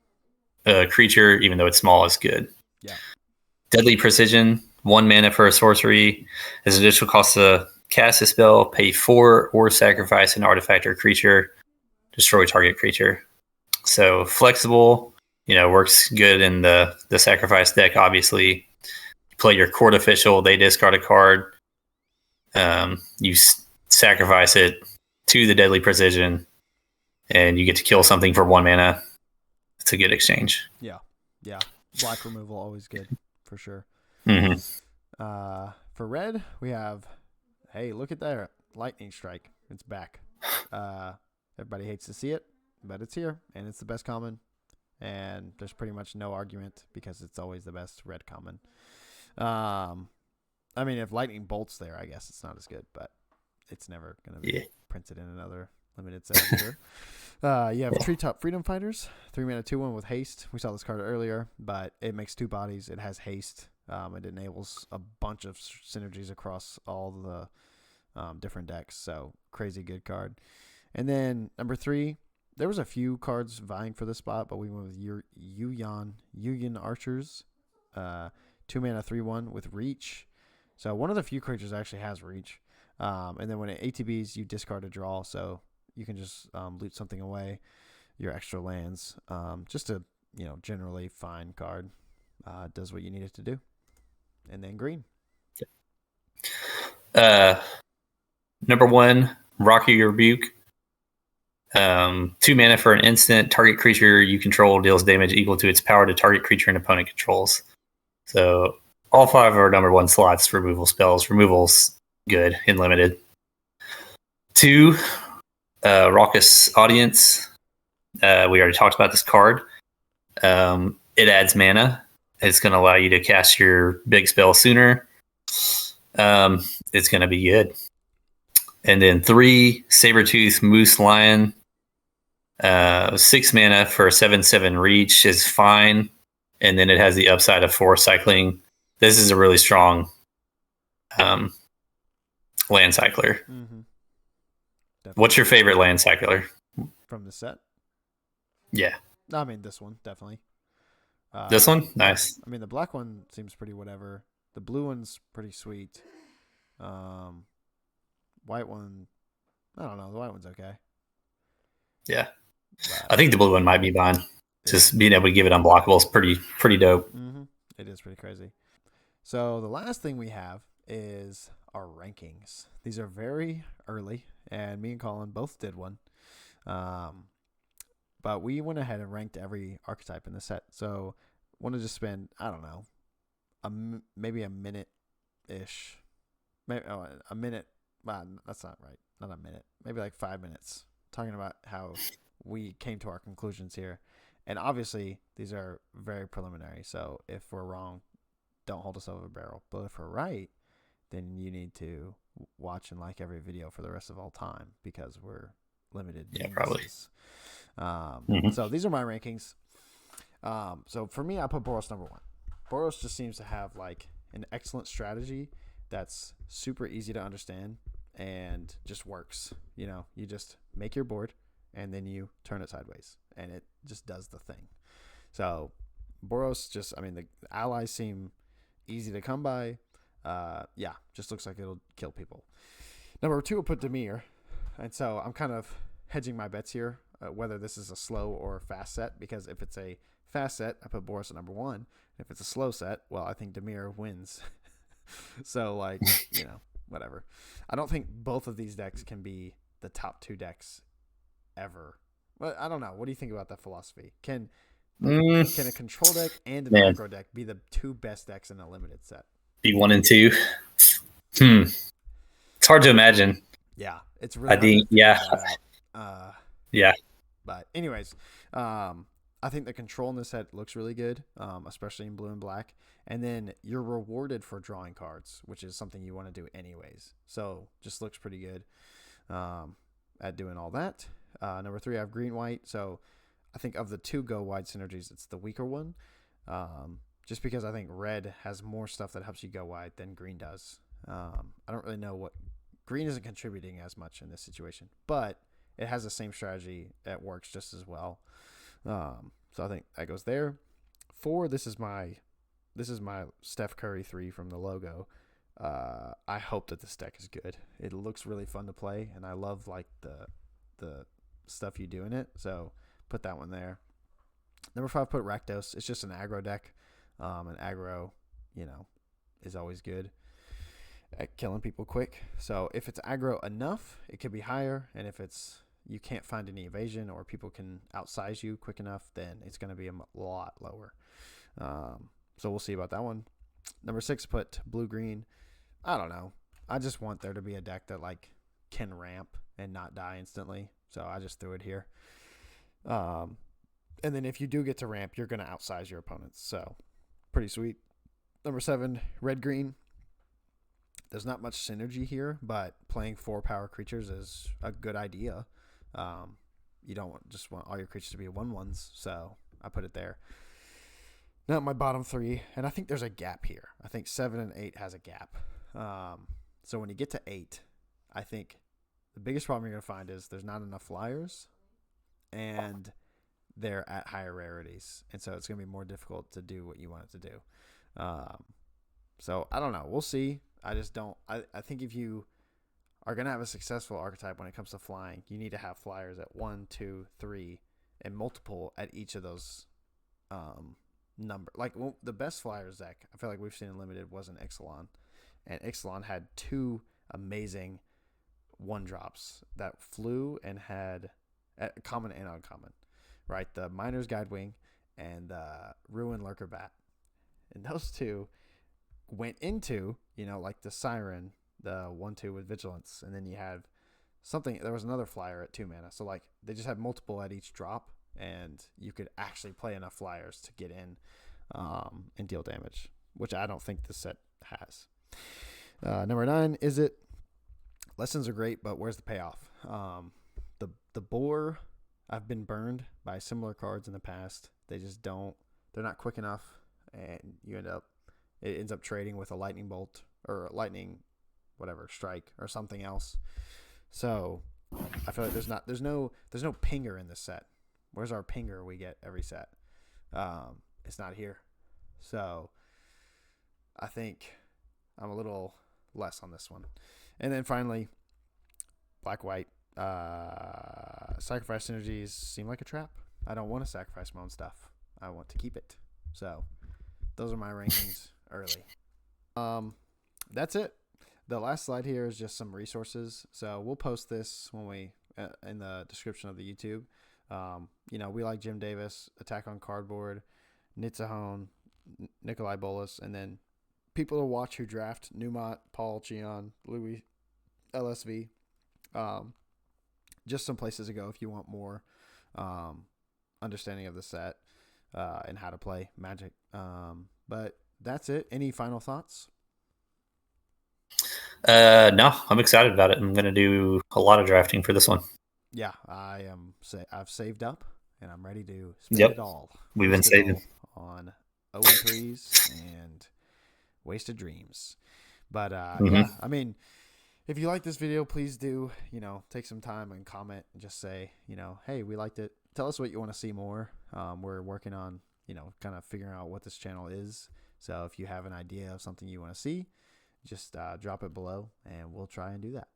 a creature, even though it's small, is good. Yeah. Deadly Precision, 1 mana for a sorcery. As additional cost to cast a spell, pay 4 or sacrifice an artifact or creature. Destroy target creature. So flexible, works good in the sacrifice deck, obviously. You play your court official, they discard a card. You sacrifice it to the Deadly Precision, and you get to kill something for 1 mana. It's a good exchange. Yeah. Black removal, always good, for sure. Mm-hmm. For red, we have, hey, look at that, Lightning Strike. It's back. Everybody hates to see it, but it's here, and it's the best common. And there's pretty much no argument because it's always the best red common. If Lightning Bolt's there, I guess it's not as good, but it's never going to be printed in another limited set either. You have Treetop Freedom Fighters, 3 mana, 2/1 with haste. We saw this card earlier, but it makes 2 bodies. It has haste. It enables a bunch of synergies across all the different decks. So crazy good card. And then number 3, there was a few cards vying for this spot, but we went with Yuyan Archers, 2 mana, 3/1 with reach. So one of the few creatures actually has reach. And then when it ATBs, you discard a draw, so you can just loot something away, your extra lands. Just a generally fine card. Does what you need it to do. And then green. Number 1, Rocky Rebuke. 2 mana for an instant. Target creature you control deals damage equal to its power to target creature an opponent controls. So all 5 of our number 1 slots, removal spells. Removal's good in limited. 2, Raucous Audience. We already talked about this card. It adds mana. It's going to allow you to cast your big spell sooner. It's going to be good. And then 3, Sabertooth Moose Lion. 6 mana for 7/7 reach is fine. And then it has the upside of 4 cycling. This is a really strong land cycler. Mm-hmm. definitely What's your favorite land cycler? from the set. Yeah, I mean, this one definitely. this one, Yeah. nice. I mean, the black one seems pretty whatever. The blue one's pretty sweet. Um, white one, I don't know. The white one's okay, Yeah, but I think the blue one might be mine. yeah, Just being able to give it unblockable is pretty dope. it is pretty crazy. So the last thing we have is our rankings. These are very early, and me and Colin both did one. Um, but we went ahead and ranked every archetype in the set. So want to just spend, I don't know, maybe a minute ish, maybe a minute. Well, that's not right. Not a minute. Maybe like 5 minutes talking about how we came to our conclusions here. And obviously, these are very preliminary. So if we're wrong, don't hold us over a barrel. But if we're right, then you need to watch and like every video for the rest of all time because we're limited Yeah, probably. geniuses. So these are my rankings. So for me, I put Boros number one. Boros just seems to have like an excellent strategy that's super easy to understand and just works. You know, you just make your board and then you turn it sideways and it just does the thing. So Boros just, I mean, the allies seem easy to come by. Yeah, just looks like it'll kill people. Number two, I'll put Demir. And so I'm kind of hedging my bets here, whether this is a slow or fast set, because if it's a fast set, I put Boros at number one. If it's a slow set, well, I think Demir wins. So, like, you know, whatever. I don't think both of these decks can be the top two decks ever. Well, I don't know. What do you think about that philosophy? Can a control deck and an Man, aggro deck be the two best decks in a limited set? be 1 and 2. It's hard to imagine. Yeah, it's I really hard to think, figure yeah, that out. yeah, But anyways, I think the control in this set looks really good, especially in blue and black. And then you're rewarded for drawing cards, which is something you want to do anyways. So just looks pretty good at doing all that. Number three, I have green white. So I think of the two go wide synergies, it's the weaker one. Just because I think red has more stuff that helps you go wide than green does. I don't really know what green isn't contributing as much in this situation, but it has the same strategy. It works just as well. So I think that goes there. Four, this is my Steph Curry 3 from the logo. I hope that this deck is good. It looks really fun to play, and I love like the stuff you do in it. So put that one there. Number five, put Rakdos. It's just an aggro deck. And aggro, you know, is always good at killing people quick. So if it's aggro enough, it could be higher. And if it's you can't find any evasion or people can outsize you quick enough, then it's going to be a lot lower. So we'll see about that one. Number six, put blue green. I don't know. I just want there to be a deck that like can ramp and not die instantly. So I just threw it here. And then if you do get to ramp, you're going to outsize your opponents. So pretty sweet. Number seven, red green. There's not much synergy here, but playing 4 power creatures is a good idea. You don't just want all your creatures to be 1/1s, so I put it there. Now my bottom three, and I think there's a gap here. I think 7 and 8 has a gap. So when you get to 8, I think the biggest problem you're going to find is there's not enough flyers, and they're at higher rarities, and so it's going to be more difficult to do what you want it to do. So I don't know. We'll see. I just don't. I think if you are going to have a successful archetype when it comes to flying, you need to have flyers at 1, 2, 3, and multiple at each of those number. Like the best flyers deck I feel like we've seen in limited was an Ixalan, and Ixalan had 2 amazing 1-drops that flew and had common and uncommon, right? The Miner's Guidewing and the Ruin Lurker Bat, and those 2 went into, you know, like the Siren, the 1/2 with Vigilance, and then you have something. There was another flyer at 2 mana, so like they just had multiple at each drop, and you could actually play enough flyers to get in and deal damage, which I don't think this set has. Number 9, is it? Lessons are great, but where's the payoff? The boar, I've been burned by similar cards in the past. They just don't. They're not quick enough, and it ends up trading with a lightning bolt or a lightning, whatever, strike or something else. So I feel like there's no pinger in this set. Where's our pinger we get every set? It's not here. So I think I'm a little less on this one. And then finally, black white. Sacrifice synergies seem like a trap. I don't want to sacrifice my own stuff. I want to keep it. So those are my rankings early. That's it. The last slide here is just some resources. So we'll post this when we in the description of the YouTube. We like Jim Davis, Attack on Cardboard, Nitzahone, Nikolai Bolas, and then people to watch who draft Newmont, Paul Cheon, Louis, LSV. Just some places to go if you want more understanding of the set and how to play Magic. But that's it. Any final thoughts? No, I'm excited about it. I'm going to do a lot of drafting for this one. Yeah, I am. I've saved up and I'm ready to spend Yep. it all. We've been saving on 0-3s and Wasted Dreams. But Mhm. yeah, I mean, if you like this video, please do, take some time and comment and just say, hey, we liked it. Tell us what you want to see more. We're working on, kind of figuring out what this channel is. So if you have an idea of something you want to see, just drop it below and we'll try and do that.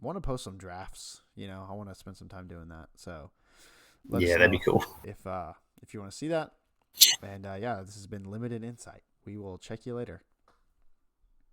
Want to post some drafts, I want to spend some time doing that. So yeah, that'd be cool. If you want to see that. And yeah, this has been Limited Insight. We will check you later.